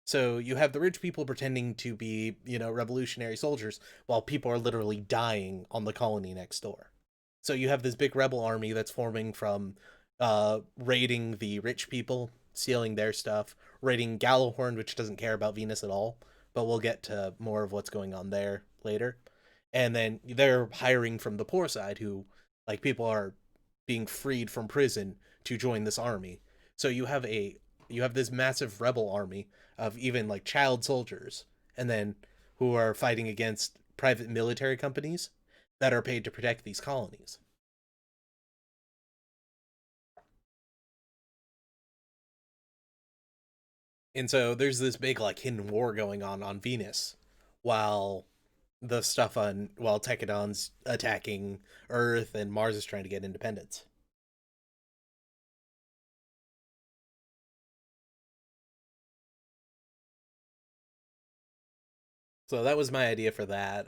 So you have the rich people pretending to be, you know, revolutionary soldiers while people are literally dying on the colony next door. So you have this big rebel army that's forming from raiding the rich people, stealing their stuff, raiding Gallowhorn, which doesn't care about Venus at all, but we'll get to more of what's going on there later. And then they're hiring from the poor side who, like, people are being freed from prison to join this army. So you have this massive rebel army of even like child soldiers, and then who are fighting against private military companies that are paid to protect these colonies. And so there's this big like hidden war going on Venus, while the stuff on while Tekadon's attacking Earth and Mars is trying to get independence. So that was my idea for that.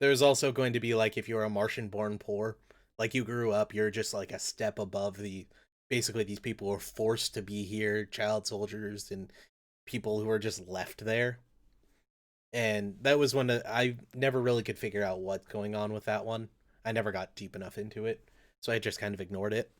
There's also going to be like if you're a Martian born poor, like you grew up, you're just like a step above the basically these people are forced to be here, child soldiers and people who are just left there. And that was one I never really could figure out what's going on with that one. I never got deep enough into it, so I just kind of ignored it.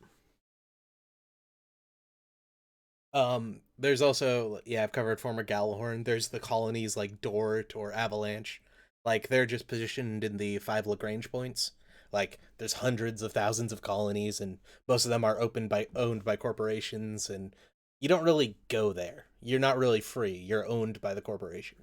There's also yeah, I've covered former Gallahorn. There's the colonies like Dort or Avalanche. Like they're just positioned in the five Lagrange points. Like there's hundreds of thousands of colonies and most of them are owned by corporations and you don't really go there. You're not really free. You're owned by the corporation.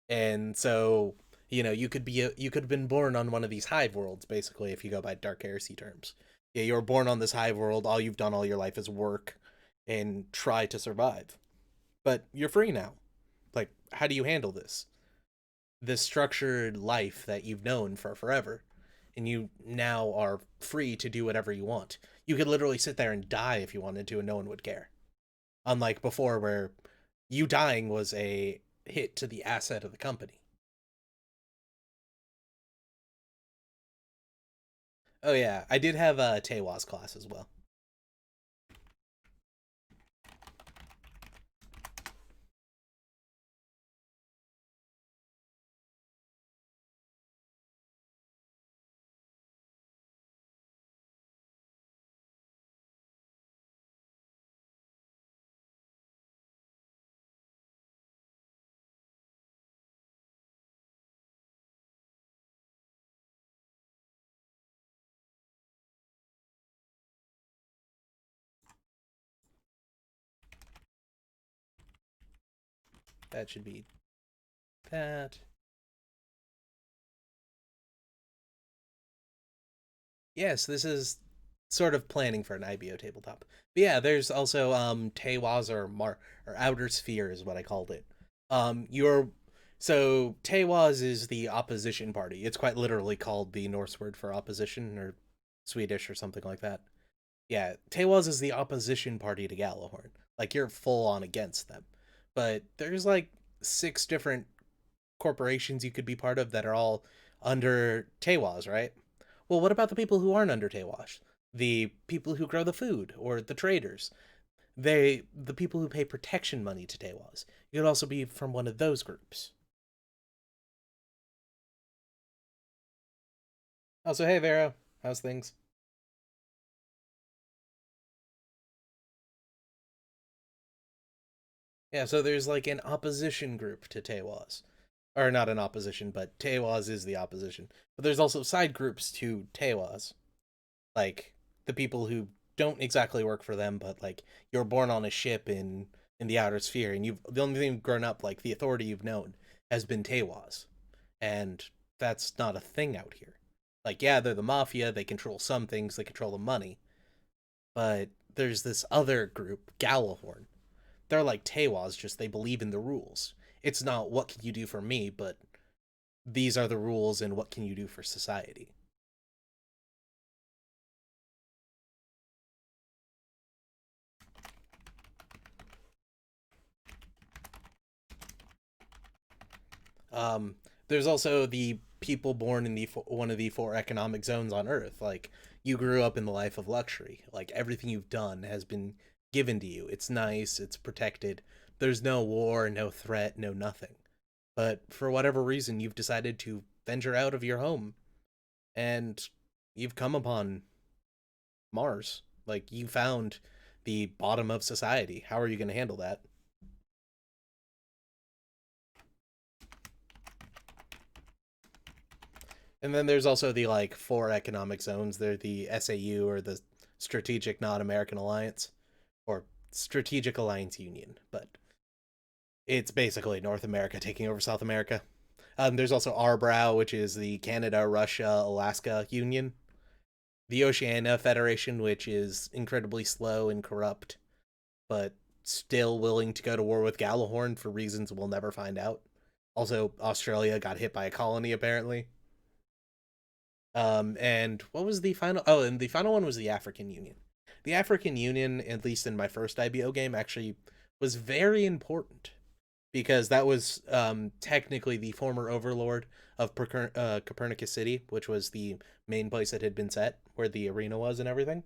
And so, you know, you could have been born on one of these hive worlds basically if you go by dark heresy terms. Yeah, you were born on this hive world. All you've done all your life is work and try to survive. But you're free now. Like, how do you handle this? This structured life that you've known for forever, and you now are free to do whatever you want. You could literally sit there and die if you wanted to, and no one would care. Unlike before, where you dying was a hit to the asset of the company. Oh yeah, I did have a Tewas class as well. That should be that. Yes, this is sort of planning for an IBO tabletop. But yeah, there's also Tewas or Outer Sphere is what I called it. You're so Tewas is the opposition party. It's quite literally called the Norse word for opposition or Swedish or something like that. Yeah, Tewas is the opposition party to Gallahorn. Like you're full on against them. But there's like six different corporations you could be part of that are all under Tewas, right? Well, what about the people who aren't under Tewash? The people who grow the food or the traders. The people who pay protection money to Tewas. You could also be from one of those groups. Also, hey Vero, how's things? Yeah, so there's like an opposition group to Tewas. Or not an opposition, but Tewas is the opposition. But there's also side groups to Tewas. Like the people who don't exactly work for them, but like you're born on a ship in the outer sphere, and you've the only thing you've grown up like the authority you've known has been Tewas, and that's not a thing out here. Like yeah, they're the mafia. They control some things. They control the money, But there's this other group, Galahorn. They're like Tewas, just they believe in the rules. It's not what can you do for me, but these are the rules and what can you do for society. Um, there's also the people born in the one of the four economic zones on Earth. Like you grew up in the life of luxury. Like everything you've done has been given to you. It's nice. It's protected. There's no war, no threat, no nothing. But for whatever reason, you've decided to venture out of your home, and you've come upon Mars. Like you found the bottom of society. How are you going to handle that? And then there's also the like four economic zones. They're the SAU, or the Strategic Not American Alliance, or Strategic Alliance Union, but it's basically North America taking over South America. There's also Arbrow, which is the Canada, Russia, Alaska Union. The Oceania Federation, which is incredibly slow and corrupt, but still willing to go to war with Galahorn for reasons we'll never find out. Also, Australia got hit by a colony, apparently. And what was the final? Oh, and the final one was the African Union. The African Union, at least in my first IBO game, actually was very important because that was technically the former overlord of Copernicus City, which was the main place that had been set, where the arena was and everything.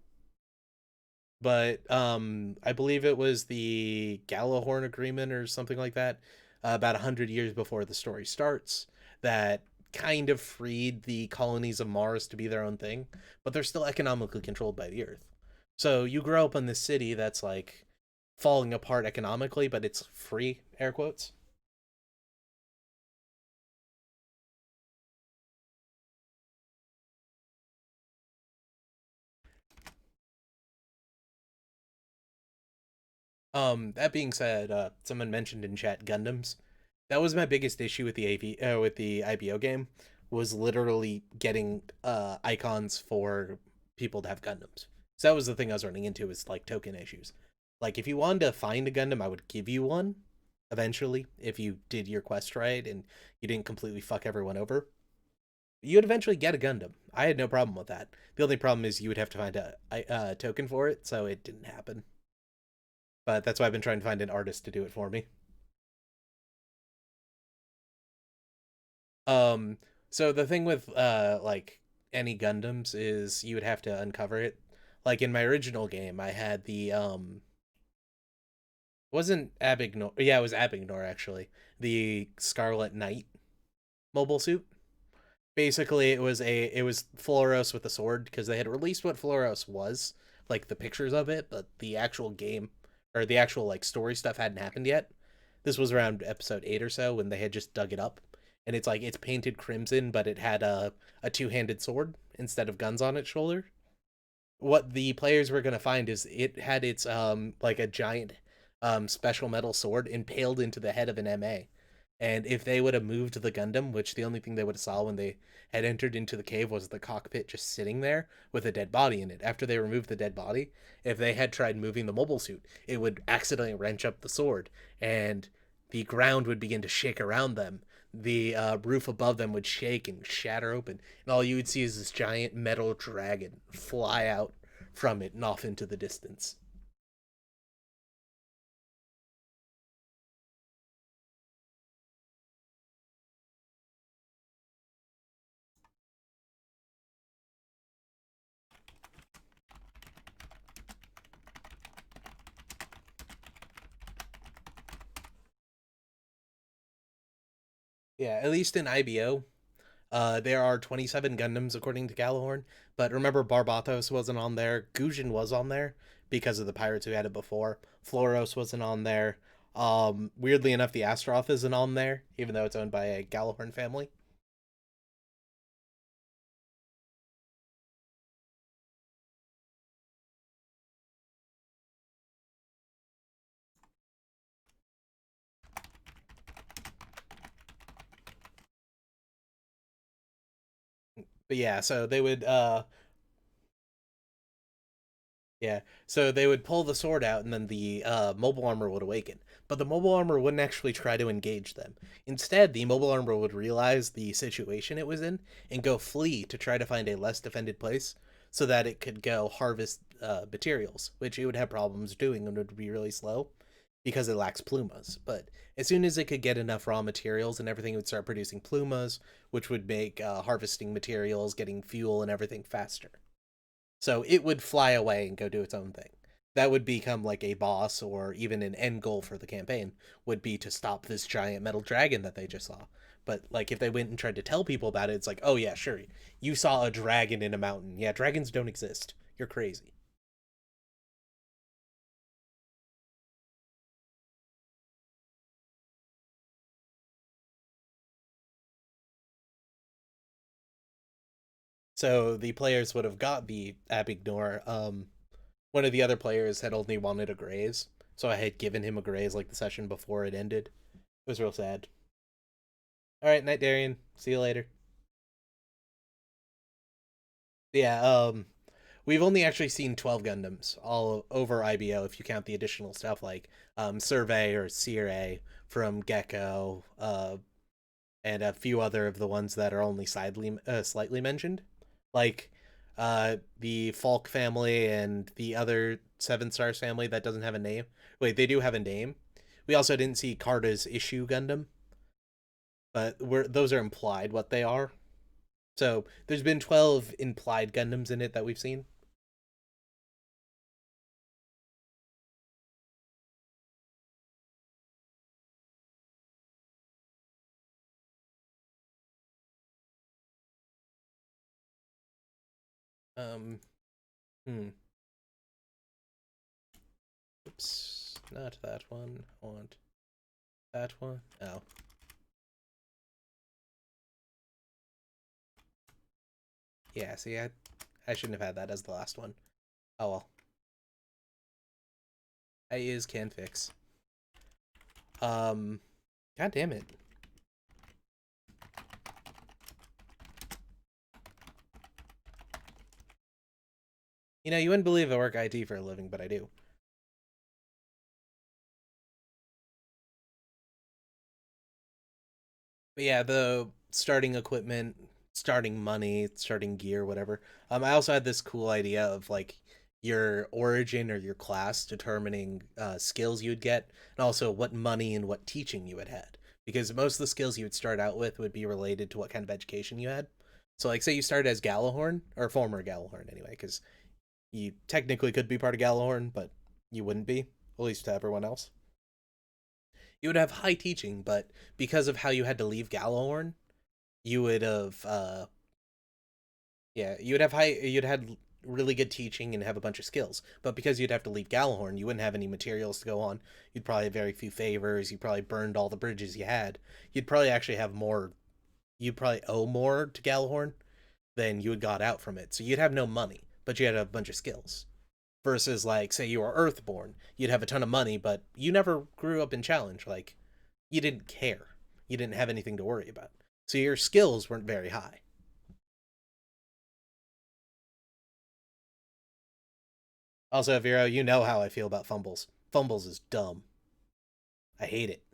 But I believe it was the Galahorn Agreement or something like that, about 100 years before the story starts, that kind of freed the colonies of Mars to be their own thing, but they're still economically controlled by the Earth. So you grow up in this city that's like falling apart economically, but it's free, air quotes. That being said, someone mentioned in chat Gundams. That was my biggest issue with the with the IBO game, was literally getting icons for people to have Gundams. So that was the thing I was running into, is like token issues. Like if you wanted to find a Gundam, I would give you one eventually if you did your quest right and you didn't completely fuck everyone over. You'd eventually get a Gundam. I had no problem with that. The only problem is you would have to find a token for it, so it didn't happen. But that's why I've been trying to find an artist to do it for me. Um, so the thing with like any Gundams is you would have to uncover it. Like in my original game, I had the wasn't Abignor, yeah, it was Abignor actually, the Scarlet Knight mobile suit. Basically, it was Floros with a sword, because they had released what Floros was, like the pictures of it, but the actual game, or the actual like story stuff, hadn't happened yet. This was around episode 8 or so when they had just dug it up, and it's like it's painted crimson, but it had a two-handed sword instead of guns on its shoulder. What the players were going to find is it had its like a giant special metal sword impaled into the head of an MA. And if they would have moved the Gundam, which the only thing they would have saw when they had entered into the cave was the cockpit just sitting there with a dead body in it. After they removed the dead body, if they had tried moving the mobile suit, it would accidentally wrench up the sword, and the ground would begin to shake around them. The roof above them would shake and shatter open, and all you would see is this giant metal dragon fly out from it and off into the distance. Yeah, at least in IBO, there are 27 Gundams according to Galahorn, but remember Barbatos wasn't on there. Gujin was on there because of the pirates who had it before. Floros wasn't on there. Weirdly enough, the Astaroth isn't on there, even though it's owned by a Galahorn family. But yeah, so they would Yeah. So they would pull the sword out, and then the mobile armor would awaken. But the mobile armor wouldn't actually try to engage them. Instead, the mobile armor would realize the situation it was in and go flee to try to find a less defended place so that it could go harvest materials, which it would have problems doing and would be really slow because it lacks plumas. But as soon as it could get enough raw materials and everything, it would start producing plumas, which would make harvesting materials, getting fuel, and everything faster. So it would fly away and go do its own thing. That would become like a boss or even an end goal for the campaign would be to stop this giant metal dragon that they just saw. But like if they went and tried to tell people about it, it's like, oh yeah, sure, you saw a dragon in a mountain. Yeah, dragons don't exist. You're crazy. So the players would have got the Abignor. One of the other players had only wanted a graze, so I had given him a graze like the session before it ended. It was real sad. All right, night, Darian. See you later. Yeah, we've only actually seen 12 Gundams all over IBO if you count the additional stuff like Survey or Sire from Gecko, and a few other of the ones that are only slightly mentioned, like the Falk family and the other Seven Stars family that doesn't have a name. Wait, they do have a name. We also didn't see Carta's issue Gundam, but those are implied what they are. So there's been 12 implied Gundams in it that we've seen. Um, hmm. Oops, not that one. I want that one. Oh, yeah. See, I shouldn't have had that as the last one. Oh well. I is can fix. Um, God damn it. You know, you wouldn't believe I work IT for a living, but I do. But yeah, the starting equipment, starting money, starting gear, whatever. I also had this cool idea of like your origin or your class determining skills you'd get, and also what money and what teaching you had had. Because most of the skills you would start out with would be related to what kind of education you had. So, like, say you started as Galahorn, or former Galahorn anyway, because you technically could be part of Galahorn, but you wouldn't be, at least to everyone else. You would have high teaching, but because of how you had to leave Galahorn, you would have yeah, you'd had really good teaching and have a bunch of skills. But because you'd have to leave Galahorn, you wouldn't have any materials to go on. You'd probably have very few favors. You probably burned all the bridges you had. You'd probably actually have more. You'd probably owe more to Galahorn than you had got out from it. So you'd have no money, but you had a bunch of skills. Versus like, say you were Earthborn, you'd have a ton of money, but you never grew up in challenge. Like, you didn't care. You didn't have anything to worry about. So your skills weren't very high. Also, Vero, you know how I feel about fumbles. Fumbles is dumb. I hate it.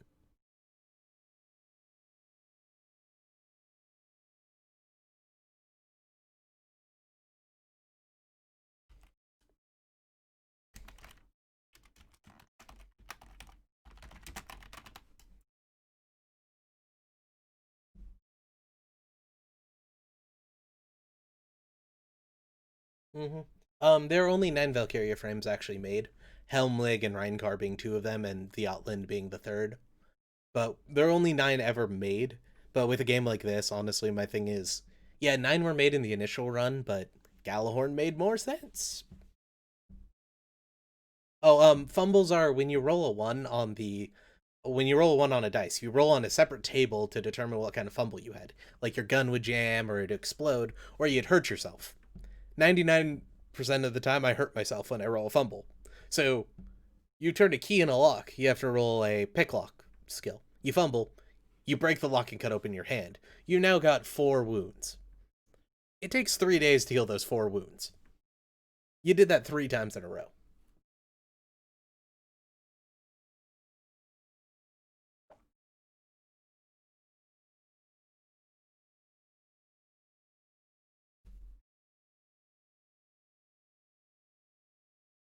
Mm-hmm. There are only 9 Valkyria frames actually made. Helmlig and Reinkar being 2 of them, and the Outland being the third. But there are only 9 ever made. But with a game like this, honestly, my thing is, yeah, 9 were made in the initial run, but Galahorn made more sense. Oh, fumbles are when you roll a one on the when you roll a one on a dice, you roll on a separate table to determine what kind of fumble you had. Like your gun would jam or it'd explode, or you'd hurt yourself. 99% of the time I hurt myself when I roll a fumble. So you turn a key in a lock, you have to roll a pick lock skill. You fumble, you break the lock and cut open your hand. You now got 4 wounds. It takes 3 days to heal those 4 wounds. You did that 3 times in a row.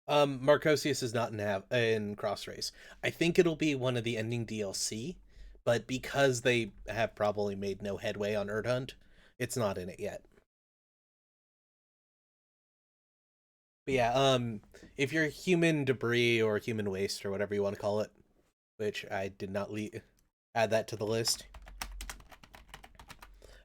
Marcosius is not in Cross Race. I think it'll be one of the ending DLC, but because they have probably made no headway on Erd Hunt, it's not in it yet. But yeah, if you're human debris or human waste or whatever you want to call it, which I did not add that to the list.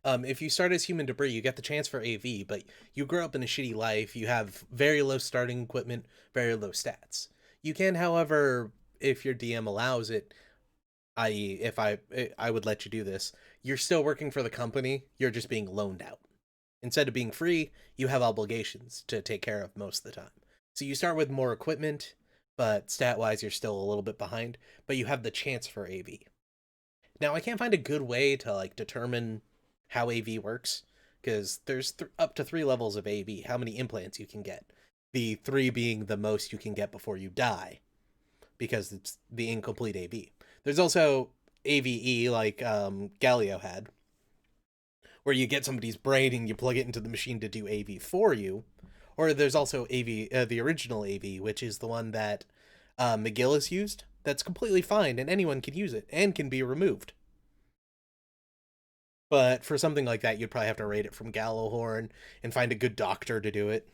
If you start as human debris, you get the chance for AV, but you grow up in a shitty life. You have very low starting equipment, very low stats. You can, however, if your DM allows it, i.e., if I would let you do this, you're still working for the company. You're just being loaned out. Instead of being free, you have obligations to take care of most of the time. So you start with more equipment, but stat wise, you're still a little bit behind. But you have the chance for AV. Now, I can't find a good way to like determine how AV works because there's up to 3 levels of AV. How many implants you can get? The 3 being the most you can get before you die, because it's the incomplete AV. There's also AVE like Galileo had, where you get somebody's brain and you plug it into the machine to do AV for you. Or there's also AV, the original AV, which is the one that McGillis used. That's completely fine, and anyone can use it and can be removed. But for something like that, you'd probably have to rate it from Gallowhorn and find a good doctor to do it.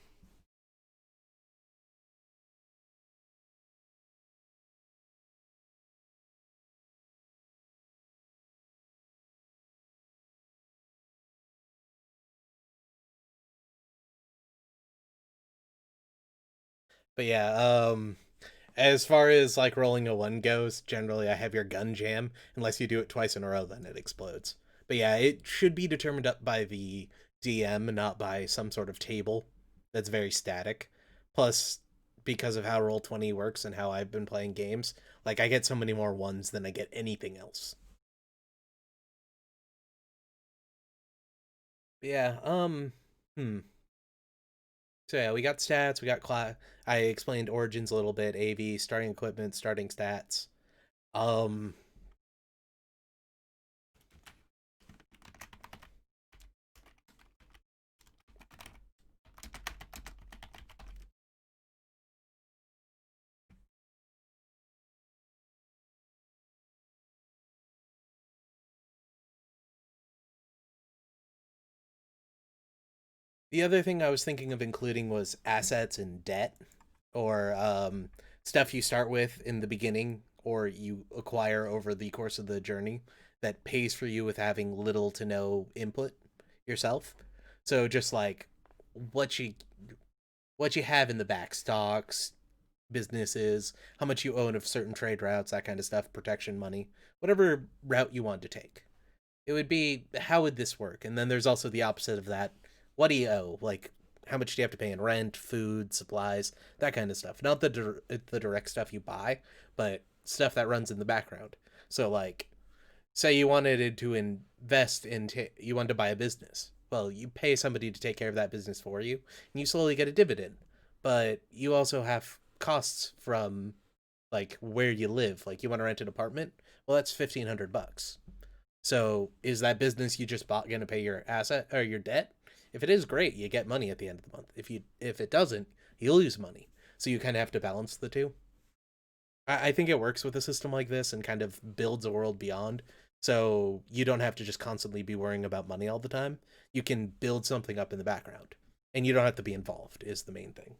But yeah, as far as like rolling a one goes, generally I have your gun jam. Unless you do it twice in a row, then it explodes. But yeah, it should be determined up by the DM, not by some sort of table that's very static. Plus, because of how Roll20 works and how I've been playing games, like I get so many more ones than I get anything else. But yeah, hmm. So yeah, we got stats, we got class. I explained origins a little bit, AV, starting equipment, starting stats. Um, the other thing I was thinking of including was assets and debt, or stuff you start with in the beginning or you acquire over the course of the journey that pays for you with having little to no input yourself. So just like what you what you have in the back, stocks, businesses, how much you own of certain trade routes, that kind of stuff, protection money, whatever route you want to take. It would be, how would this work? And then there's also the opposite of that. What do you owe? Like, how much do you have to pay in rent, food, supplies, that kind of stuff? Not the direct stuff you buy, but stuff that runs in the background. So like, say you wanted to invest in you wanted to buy a business. Well, you pay somebody to take care of that business for you, and you slowly get a dividend. But you also have costs from like where you live. Like you want to rent an apartment, well, that's $1,500. So is that business you just bought going to pay your asset or your debt? If it is, great, you get money at the end of the month. If it doesn't, you lose money. So you kind of have to balance the two. I think it works with a system like this and kind of builds a world beyond. So you don't have to just constantly be worrying about money all the time. You can build something up in the background, and you don't have to be involved. Is the main thing.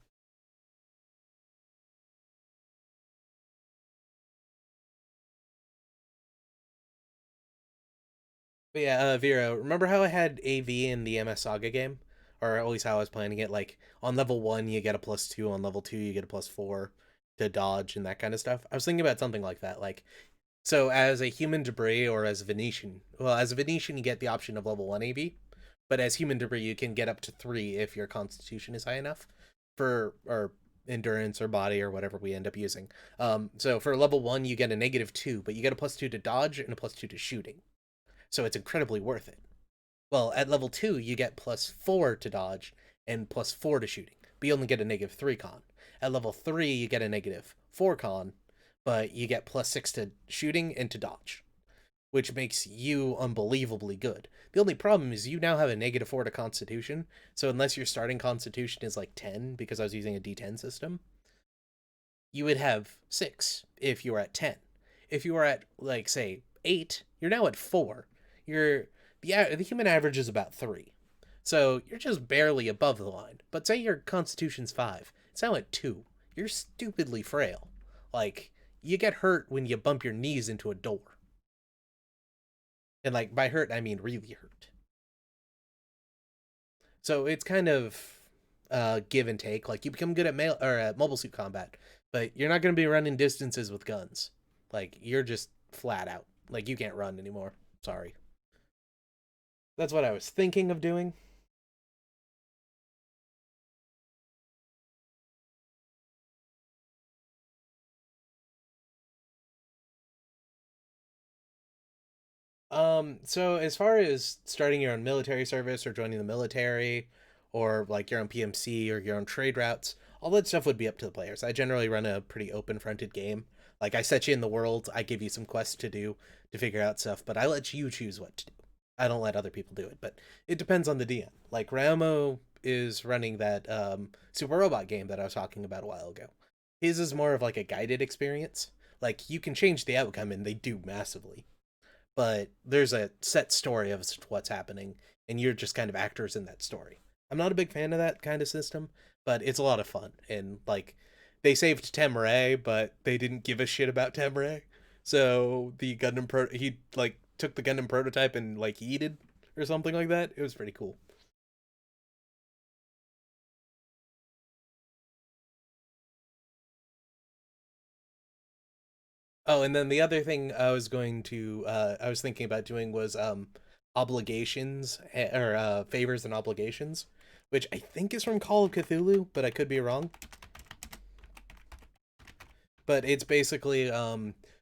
But yeah, Vera, remember how I had AV in the MS Saga game? Or at least how I was planning it? Like, on level 1, you get a +2, on level 2, you get a +4 to dodge and that kind of stuff. I was thinking about something like that. Like, so as a human debris or as a Venetian, well, as a Venetian, you get the option of level 1 AV, but as human debris, you can get up to 3 if your constitution is high enough for, or endurance or body or whatever we end up using. So for level 1, you get a -2, but you get a +2 to dodge and a +2 to shooting. So it's incredibly worth it. Well, at level 2, you get +4 to dodge and +4 to shooting. but you only get a -3 con. At level 3, you get a -4 con, but you get +6 to shooting and to dodge, which makes you unbelievably good. The only problem is you now have a -4 to Constitution, so unless your starting Constitution is like 10, because I was using a D10 system, you would have 6 if you were at 10. If you were at, like, say, 8, you're now at 4. You're the human average is about 3. So you're just barely above the line. But say your Constitution's 5, it's now at 2. You're stupidly frail. Like, you get hurt when you bump your knees into a door. And, like, by hurt, I mean really hurt. So it's kind of give and take. Like, you become good at mobile suit combat, but you're not going to be running distances with guns. Like, you're just flat out. Like, you can't run anymore. Sorry. That's what I was thinking of doing. So as far as starting your own military service or joining the military or like your own PMC or your own trade routes, all that stuff would be up to the players. I generally run a pretty open-fronted game. Like, I set you in the world, I give you some quests to do to figure out stuff, but I let you choose what to do. I don't let other people do it, but it depends on the DM. Like, Ramo is running that Super Robot game that I was talking about a while ago. His is more of like a guided experience. Like, you can change the outcome and they do massively, but there's a set story of what's happening, and you're just kind of actors in that story. I'm not a big fan of that kind of system, but it's a lot of fun. And like, they saved Temuray, but they didn't give a shit about Temuray. So the he like took the Gundam prototype and like yeeted or something like that. It was pretty cool. Oh, and then the other thing I was thinking about doing was obligations or favors and obligations, which I think is from Call of Cthulhu, but I could be wrong. But it's basically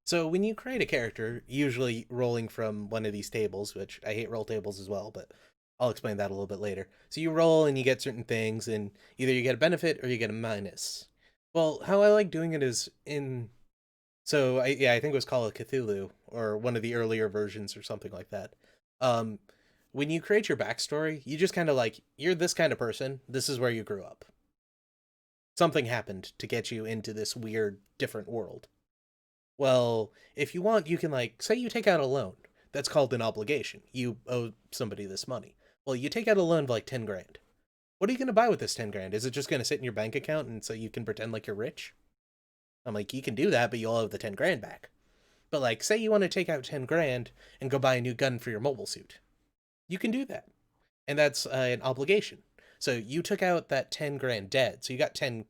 so when you create a character, usually rolling from one of these tables, which I hate roll tables as well, but I'll explain that a little bit later. So you roll and you get certain things, and either you get a benefit or you get a minus. Well, how I like doing it is in I think it was Call of Cthulhu or one of the earlier versions or something like that. Um, when you create your backstory, you just kind of like, you're this kind of person. This is where you grew up. Something happened to get you into this weird, different world. Well, if you want, you can, like, say you take out a loan. That's called an obligation. You owe somebody this money. Well, you take out a loan of like 10 grand. What are you going to buy with this 10 grand? Is it just going to sit in your bank account and so you can pretend like you're rich? I'm like, you can do that, but you'll owe the 10 grand back. But like, say you want to take out 10 grand and go buy a new gun for your mobile suit. You can do that. And that's an obligation. So you took out that 10 grand debt. So you got 10,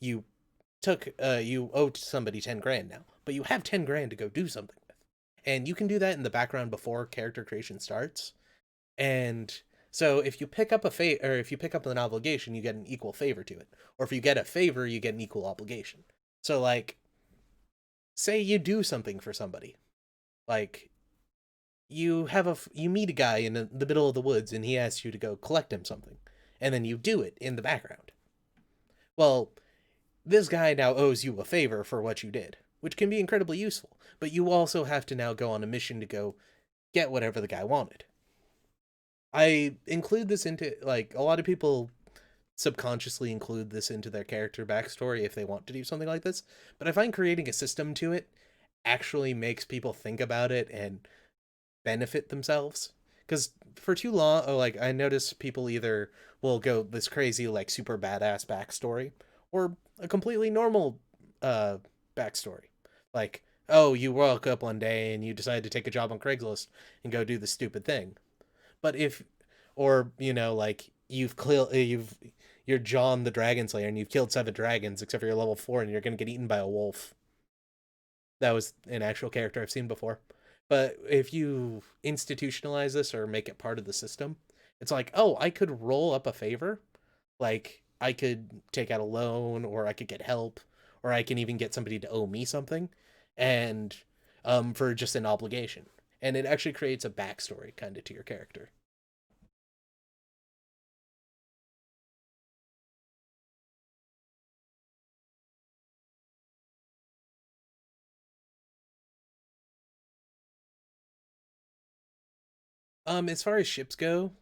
you you owed somebody 10 grand now, but you have 10 grand to go do something with. And you can do that in the background before character creation starts. And so if you pick up or if you pick up an obligation, you get an equal favor to it. Or if you get a favor, you get an equal obligation. So like, say you do something for somebody, like you meet a guy in the middle of the woods and he asks you to go collect him something, and then you do it in the background. Well, this guy now owes you a favor for what you did, which can be incredibly useful, but you also have to now go on a mission to go get whatever the guy wanted. I include this into, like, a lot of people subconsciously include this into their character backstory if they want to do something like this, but I find creating a system to it actually makes people think about it and benefit themselves. Because for too long, like, I notice people either will go this crazy, like, super badass backstory, or a completely normal uh backstory. Like, oh, you woke up one day and you decided to take a job on Craigslist and go do the stupid thing. But if, or like, you're John the Dragon Slayer and you've killed 7 dragons, except for you're level 4 and you're gonna get eaten by a wolf. That was an actual character I've seen before. But if you institutionalize this or make it part of the system, it's like, oh, I could roll up a favor. Like, I could take out a loan, or I could get help, or I can even get somebody to owe me something, and for just an obligation. And it actually creates a backstory kind of to your character. As far as ships go,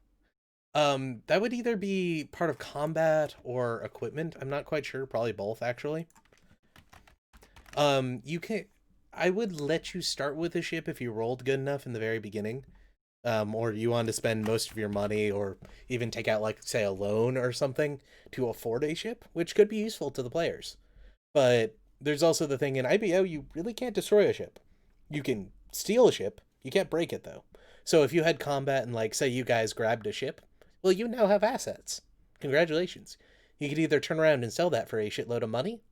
that would either be part of combat or equipment. I'm not quite sure. Probably both, actually. You can. I would let you start with a ship if you rolled good enough in the very beginning. Or you want to spend most of your money, or even take out, like, say, a loan or something to afford a ship, which could be useful to the players. But there's also the thing in IBO, you really can't destroy a ship. You can steal a ship, you can't break it though. So if you had combat and, like, say you guys grabbed a ship, well, you now have assets. Congratulations. You could either turn around and sell that for a shitload of money,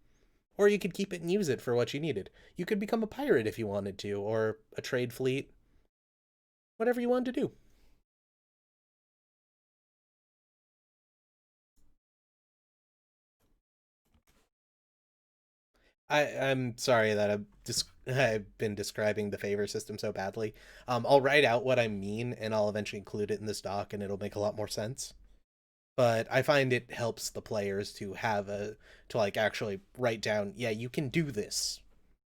or you could keep it and use it for what you needed. You could become a pirate if you wanted to, or a trade fleet, whatever you wanted to do. I'm sorry that I've been describing the favor system so badly. I'll write out what I mean and I'll eventually include it in this doc and it'll make a lot more sense. But I find it helps the players to have to, like, actually write down, yeah, you can do this.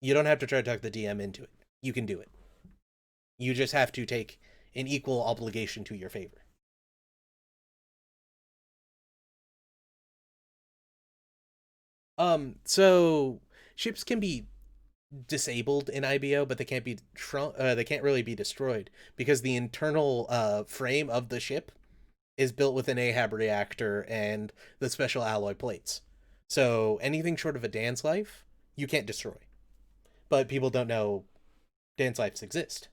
You don't have to try to talk the DM into it. You can do it. You just have to take an equal obligation to your favor. So ships can be disabled in IBO, but they can't be they can't really be destroyed because the internal frame of the ship is built with an Ahab reactor and the special alloy plates. So anything short of a Dan's life, you can't destroy. But people don't know Dan's lives exist.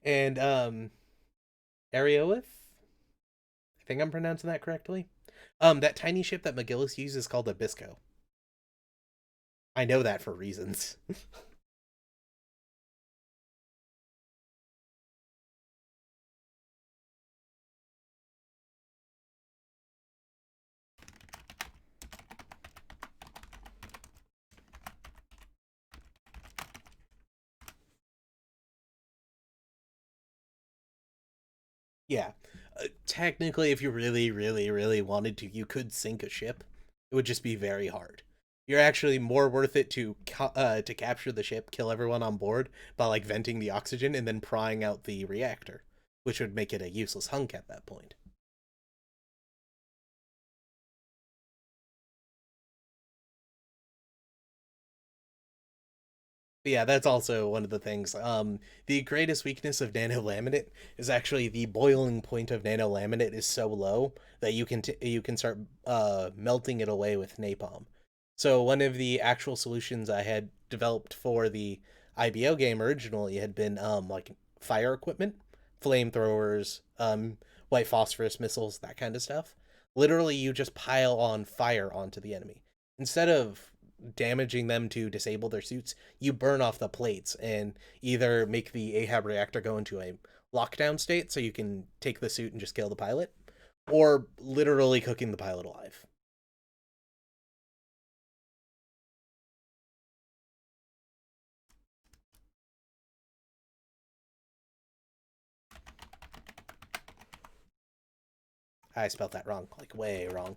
And Ariolith, I think I'm pronouncing that correctly. That tiny ship that McGillis uses is called a Bisco. I know that for reasons. Yeah. Technically, if you really, really, really wanted to, you could sink a ship. It would just be very hard. You're actually more worth it to capture the ship, kill everyone on board by, like, venting the oxygen and then prying out the reactor, which would make it a useless hunk at that point. But yeah, that's also one of the things. The greatest weakness of nanolaminate is actually the boiling point of nanolaminate is so low that you can start melting it away with napalm. So one of the actual solutions I had developed for the IBO game originally had been, like, fire equipment, flamethrowers, white phosphorus missiles, that kind of stuff. Literally, you just pile on fire onto the enemy instead of damaging them to disable their suits. You burn off the plates and either make the Ahab reactor go into a lockdown state so you can take the suit and just kill the pilot, or literally cooking the pilot alive. I spelled that wrong, like way wrong.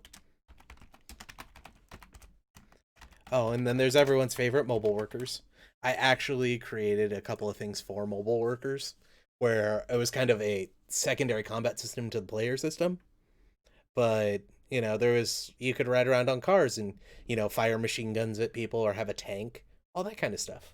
Oh, and then there's everyone's favorite, mobile workers. I actually created a couple of things for mobile workers where it was kind of a secondary combat system to the player system. But, there was, you could ride around on cars and, fire machine guns at people or have a tank, all that kind of stuff.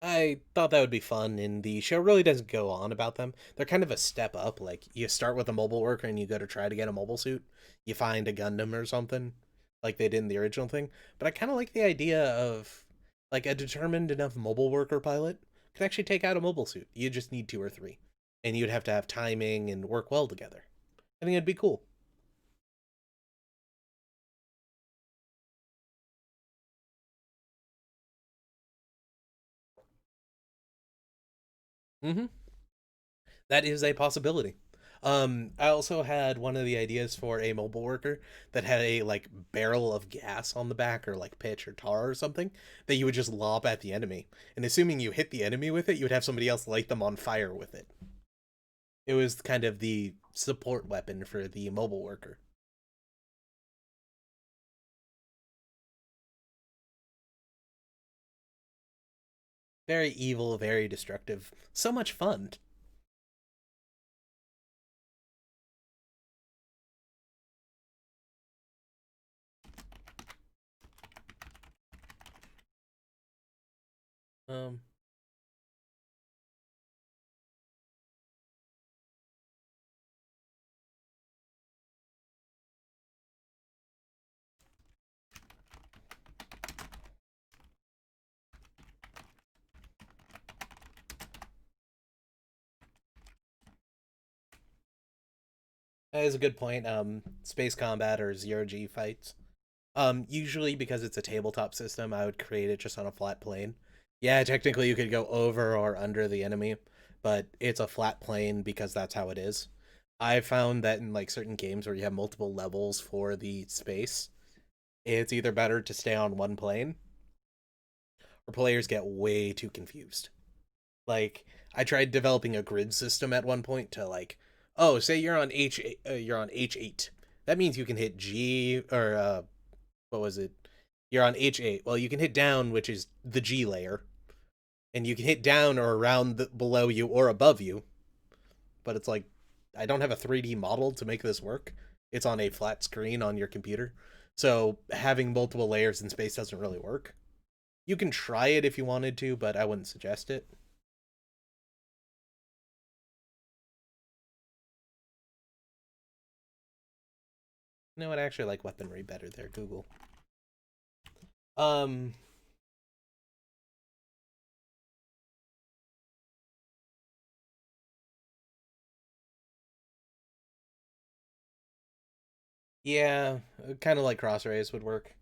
I thought that would be fun, and the show really doesn't go on about them. They're kind of a step up. Like, you start with a mobile worker and you go to try to get a mobile suit. You find a Gundam or something, like they did in the original thing. But I kind of like the idea of, like, a determined enough mobile worker pilot could actually take out a mobile suit. You just need two or three. And you'd have to have timing and work well together. I think it'd be cool. Mm-hmm. That is a possibility. I also had one of the ideas for a mobile worker that had a, like, barrel of gas on the back, or like pitch or tar or something, that you would just lob at the enemy. And assuming you hit the enemy with it, you would have somebody else light them on fire with it. It was kind of the support weapon for the mobile worker. Very evil, very destructive. So much fun. Um, that is a good point. Space combat or zero G fights. Usually because it's a tabletop system, I would create it just on a flat plane. Yeah, technically you could go over or under the enemy, but it's a flat plane because that's how it is. I found that in like certain games where you have multiple levels for the space, it's either better to stay on one plane or players get way too confused. Like I tried developing a grid system at one point to like, oh, say you're on you're on H8. That means you can hit G or what was it? You're on H8. Well, you can hit down, which is the G layer, and you can hit down or around below you or above you. But it's like, I don't have a 3D model to make this work. It's on a flat screen on your computer. So having multiple layers in space doesn't really work. You can try it if you wanted to, but I wouldn't suggest it. No, I'd actually like weaponry better there, Google. Um, yeah, kind of like cross rays would work.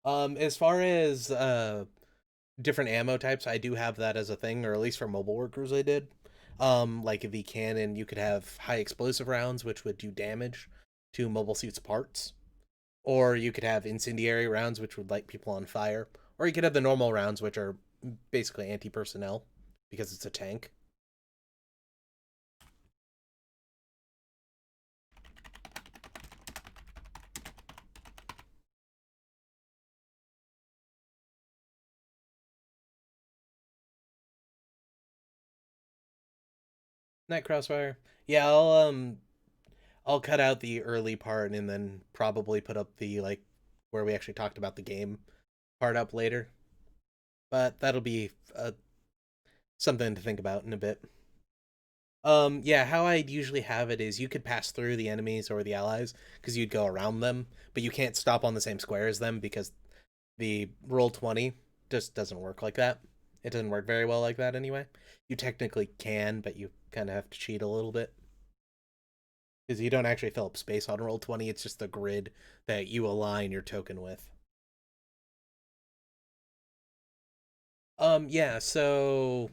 As far as different ammo types, I do have that as a thing, or at least for mobile workers, I did. Like the cannon, you could have high explosive rounds, which would do damage to mobile suits parts, or you could have incendiary rounds, which would light people on fire, or you could have the normal rounds, which are basically anti-personnel because it's a tank. Night crossfire. Yeah, I'll cut out the early part and then probably put up the like where we actually talked about the game part up later. But that'll be something to think about in a bit. Yeah, how I'd usually have it is you could pass through the enemies or the allies because you'd go around them, but you can't stop on the same square as them because the roll 20 just doesn't work like that. It doesn't work very well like that anyway. You technically can, but you kind of have to cheat a little bit because you don't actually fill up space on roll 20. It's just the grid that you align your token with. Yeah, so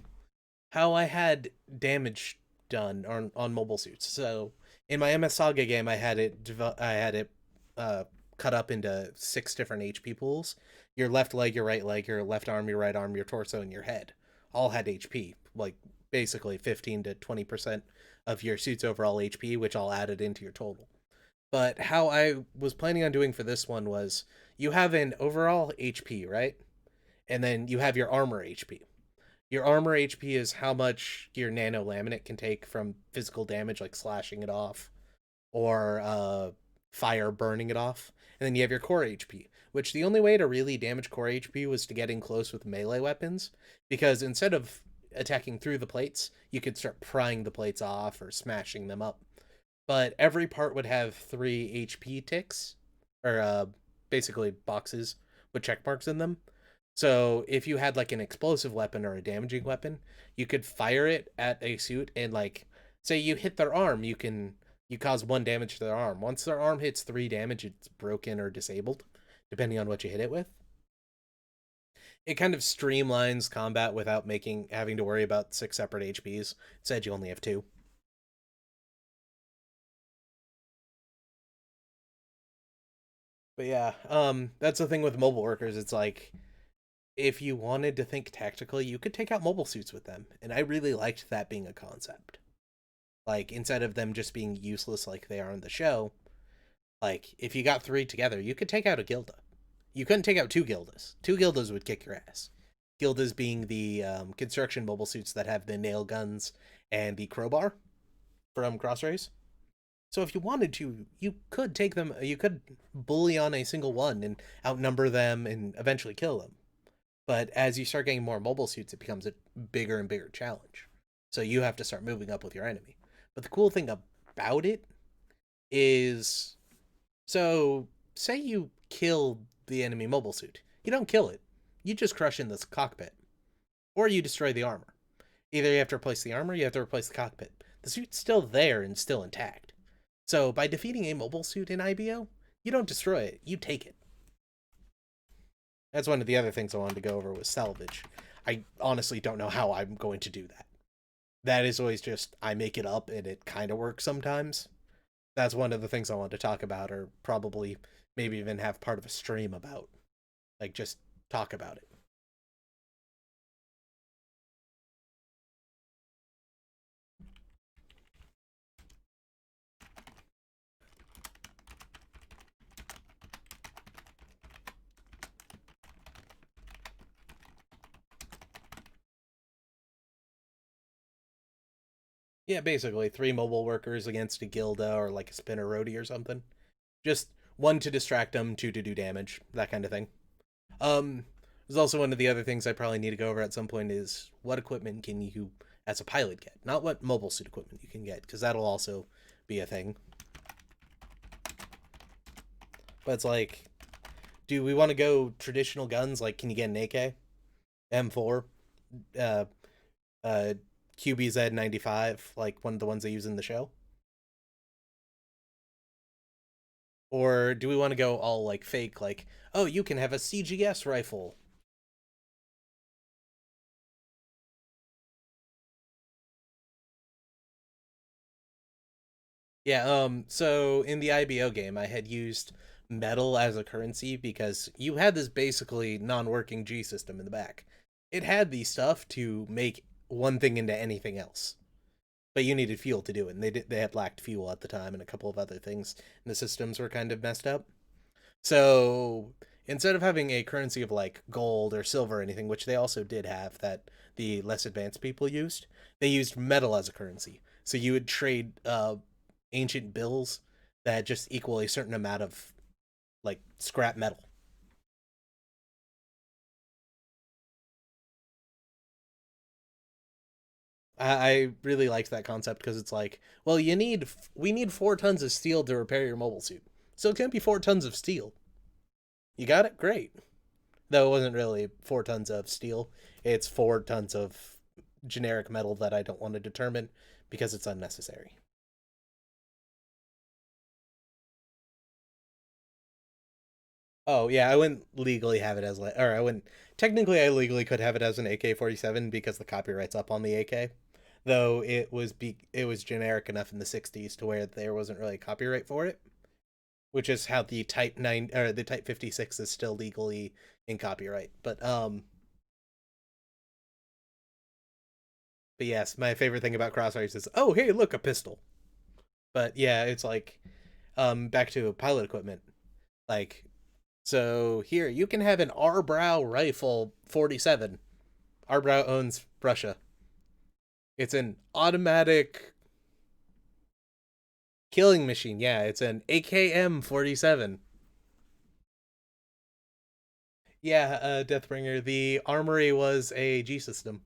how I had damage done on mobile suits. So in my MS Saga game, I had it uh, cut up into 6 different HP pools. Your left leg, your right leg, your left arm, your right arm, your torso, and your head all had HP. Like basically 15 to 20% of your suit's overall HP, which all added into your total. But how I was planning on doing for this one was you have an overall HP, right? And then you have your armor HP. Your armor HP is how much your nano laminate can take from physical damage, like slashing it off or fire burning it off. And then you have your core HP, which the only way to really damage core HP was to get in close with melee weapons, because instead of attacking through the plates, you could start prying the plates off or smashing them up. But every part would have 3 HP ticks, or basically boxes with check marks in them. So if you had like an explosive weapon or a damaging weapon, you could fire it at a suit and like say you hit their arm, you cause 1 damage to their arm. Once their arm hits 3 damage, it's broken or disabled, depending on what you hit it with. It kind of streamlines combat without making having to worry about 6 separate HPs. Instead, you only have 2. But yeah, that's the thing with mobile workers. It's like if you wanted to think tactically, you could take out mobile suits with them, and I really liked that being a concept. Like instead of them just being useless like they are in the show, like if you got 3 together, you could take out a Gilda. You couldn't take out 2 Gildas. 2 Gildas would kick your ass Gildas being the construction mobile suits that have the nail guns and the crowbar from Crossrays. So if you wanted to, you could take them, you could bully on a single one and outnumber them and eventually kill them. But as you start getting more mobile suits, it becomes a bigger and bigger challenge. So you have to start moving up with your enemy. But the cool thing about it is, so say you kill the enemy mobile suit. You don't kill it. You just crush in this cockpit. Or you destroy the armor. Either you have to replace the armor, or you have to replace the cockpit. The suit's still there and still intact. So by defeating a mobile suit in IBO, you don't destroy it, you take it. That's one of the other things I wanted to go over was salvage. I honestly don't know how I'm going to do that. That is always just, I make it up and it kind of works sometimes. That's one of the things I want to talk about, or probably maybe even have part of a stream about. Like, just talk about it. Yeah, basically, 3 mobile workers against a Gilda or like a spinner roadie or something. Just one to distract them, two to do damage, that kind of thing. Um, there's also one of the other things I probably need to go over at some point is what equipment can you, as a pilot, get? Not what mobile suit equipment you can get, because that'll also be a thing. But it's like, do we want to go traditional guns? Like, can you get an AK, M4, uh, QBZ 95, like one of the ones they use in the show? Or do we want to go all like fake, like, oh, you can have a CGS rifle? Yeah, so in the IBO game, I had used metal as a currency because you had this basically non-working G system in the back. It had the stuff to make one thing into anything else, but you needed fuel to do it, and they had lacked fuel at the time and a couple of other things, and the systems were kind of messed up. So instead of having a currency of like gold or silver or anything, which they also did have that the less advanced people used, they used metal as a currency. So you would trade ancient bills that just equal a certain amount of like scrap metal. I really liked that concept because it's like, well, we need 4 tons of steel to repair your mobile suit, so it can't be 4 tons of steel. You got it, great. Though it wasn't really 4 tons of steel; it's 4 tons of generic metal that I don't want to determine because it's unnecessary. Oh yeah, I wouldn't legally have it as like, or I wouldn't. Technically, I legally could have it as an AK-47 because the copyright's up on the AK. Though it was generic enough in the '60s to where there wasn't really a copyright for it, which is how the Type 9 or the Type 56 is still legally in copyright. But yes, my favorite thing about Crossfires is, oh hey, look, a pistol. But yeah, it's like back to pilot equipment. Like, so here you can have an Arbrow rifle 47. Arbrow owns Russia. It's an automatic killing machine. Yeah, it's an AKM 47. Yeah, Deathbringer. The armory was a G system.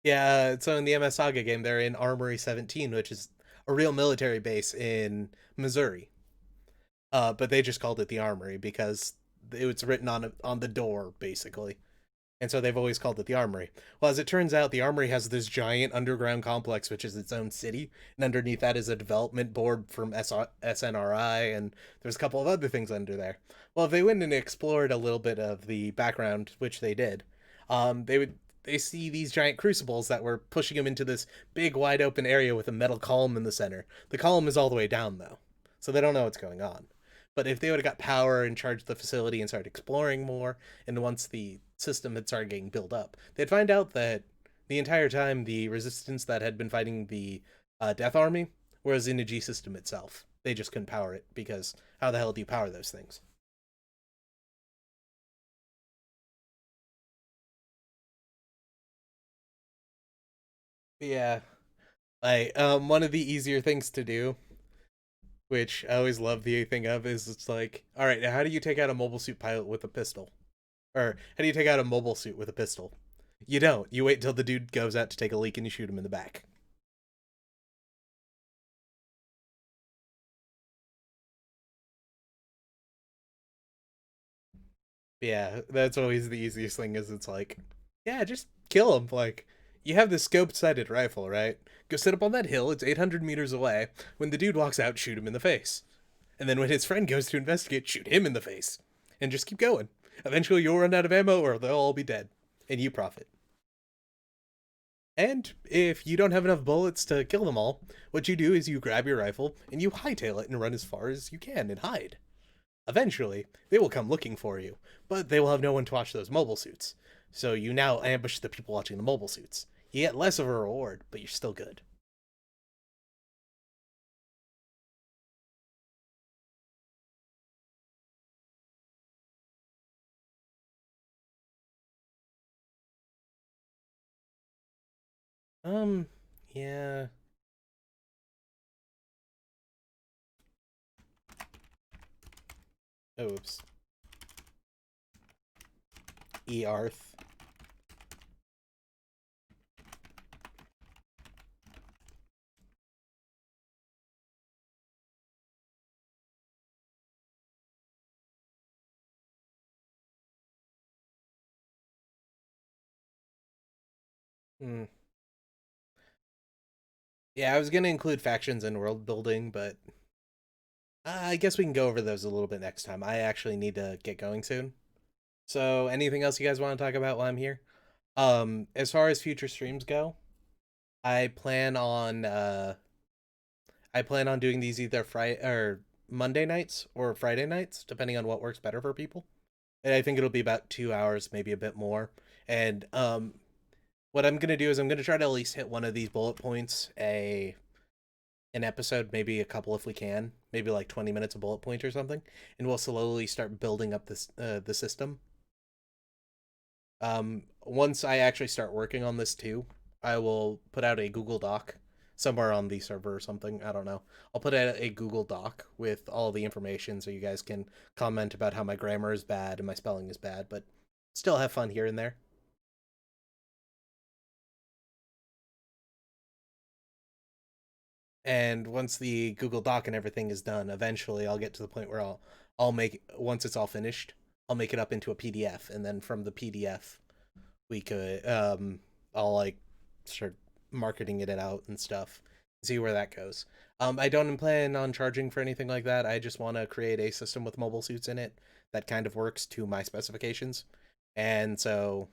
Yeah, so in the MS Saga game, they're in Armory 17, which is a real military base in Missouri. But they just called it the Armory because it was written on the door, basically. And so they've always called it the Armory. Well, as it turns out, the Armory has this giant underground complex, which is its own city, and underneath that is a development board from SNRI, and there's a couple of other things under there. Well, if they went and explored a little bit of the background, which they did, they see these giant crucibles that were pushing them into this big, wide open area with a metal column in the center. The column is all the way down, though, so they don't know what's going on. But if they would have got power and charged the facility and started exploring more, and once the system had started getting built up, they'd find out that the entire time the resistance that had been fighting the Death Army was in the G system itself. They just couldn't power it because how the hell do you power those things? Yeah, like one of the easier things to do, which I always love the thing of, is it's like, all right, now how do you take out a mobile suit pilot with a pistol? Or how do you take out a mobile suit with a pistol? You don't. You wait till the dude goes out to take a leak and you shoot him in the back. Yeah, that's always the easiest thing. Is it's like, yeah, just kill him. Like, you have this scoped sighted rifle, right? Go sit up on that hill. It's 800 meters away. When the dude walks out, shoot him in the face. And then when his friend goes to investigate, shoot him in the face. And just keep going. Eventually, you'll run out of ammo, or they'll all be dead, and you profit. And if you don't have enough bullets to kill them all, what you do is you grab your rifle and you hightail it and run as far as you can and hide. Eventually, they will come looking for you, but they will have no one to watch those mobile suits. So you now ambush the people watching the mobile suits. You get less of a reward, but you're still good. Um, yeah. Oops. Earth. Hmm. Yeah, I was gonna include factions and world building, but I guess we can go over those a little bit next time. I actually need to get going soon. So, anything else you guys want to talk about while I'm here? As far as future streams go, I plan on I plan on doing these either Friday or Monday nights or Friday nights, depending on what works better for people. And I think it'll be about 2 hours, maybe a bit more. And what I'm gonna do is I'm gonna try to at least hit one of these bullet points an episode, maybe a couple if we can, maybe like 20 minutes of bullet points or something, and we'll slowly start building up this the system. Once I actually start working on this too, I will put out a Google Doc somewhere on the server or something. I don't know. I'll put out a Google Doc with all the information so you guys can comment about how my grammar is bad and my spelling is bad, but still have fun here and there. And once the Google Doc and everything is done, eventually I'll get to the point where I'll make once it's all finished, I'll make it up into a PDF, and then from the PDF we could I'll like start marketing it out and stuff, see where that goes. I don't plan on charging for anything like that. I just want to create a system with mobile suits in it that kind of works to my specifications, and so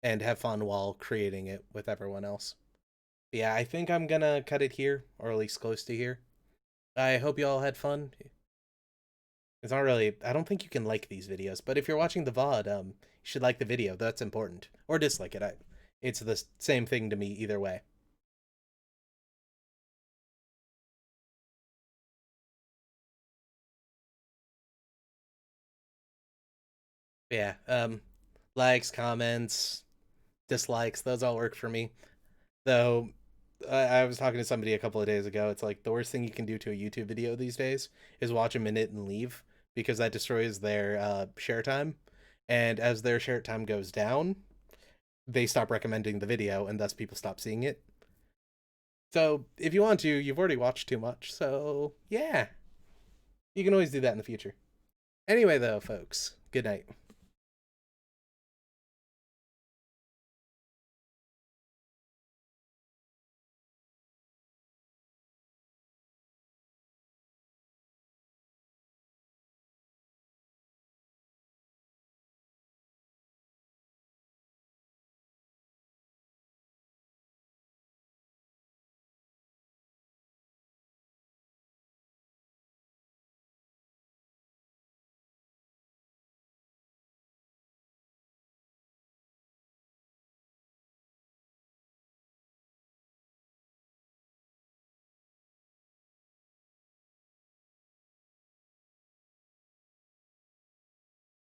and have fun while creating it with everyone else. Yeah, I think I'm gonna cut it here, or at least close to here. I hope you all had fun. It's not really. I don't think you can like these videos, but if you're watching the VOD, you should like the video. That's important, or dislike it. It's the same thing to me either way. Yeah. Likes, comments, dislikes. Those all work for me. Though I was talking to somebody a couple of days ago. It's like the worst thing you can do to a YouTube video these days is watch a minute and leave because that destroys their share time. And as their share time goes down, they stop recommending the video, and thus people stop seeing it. So if you want to, you've already watched too much. So yeah, you can always do that in the future. Anyway, though, folks, good night.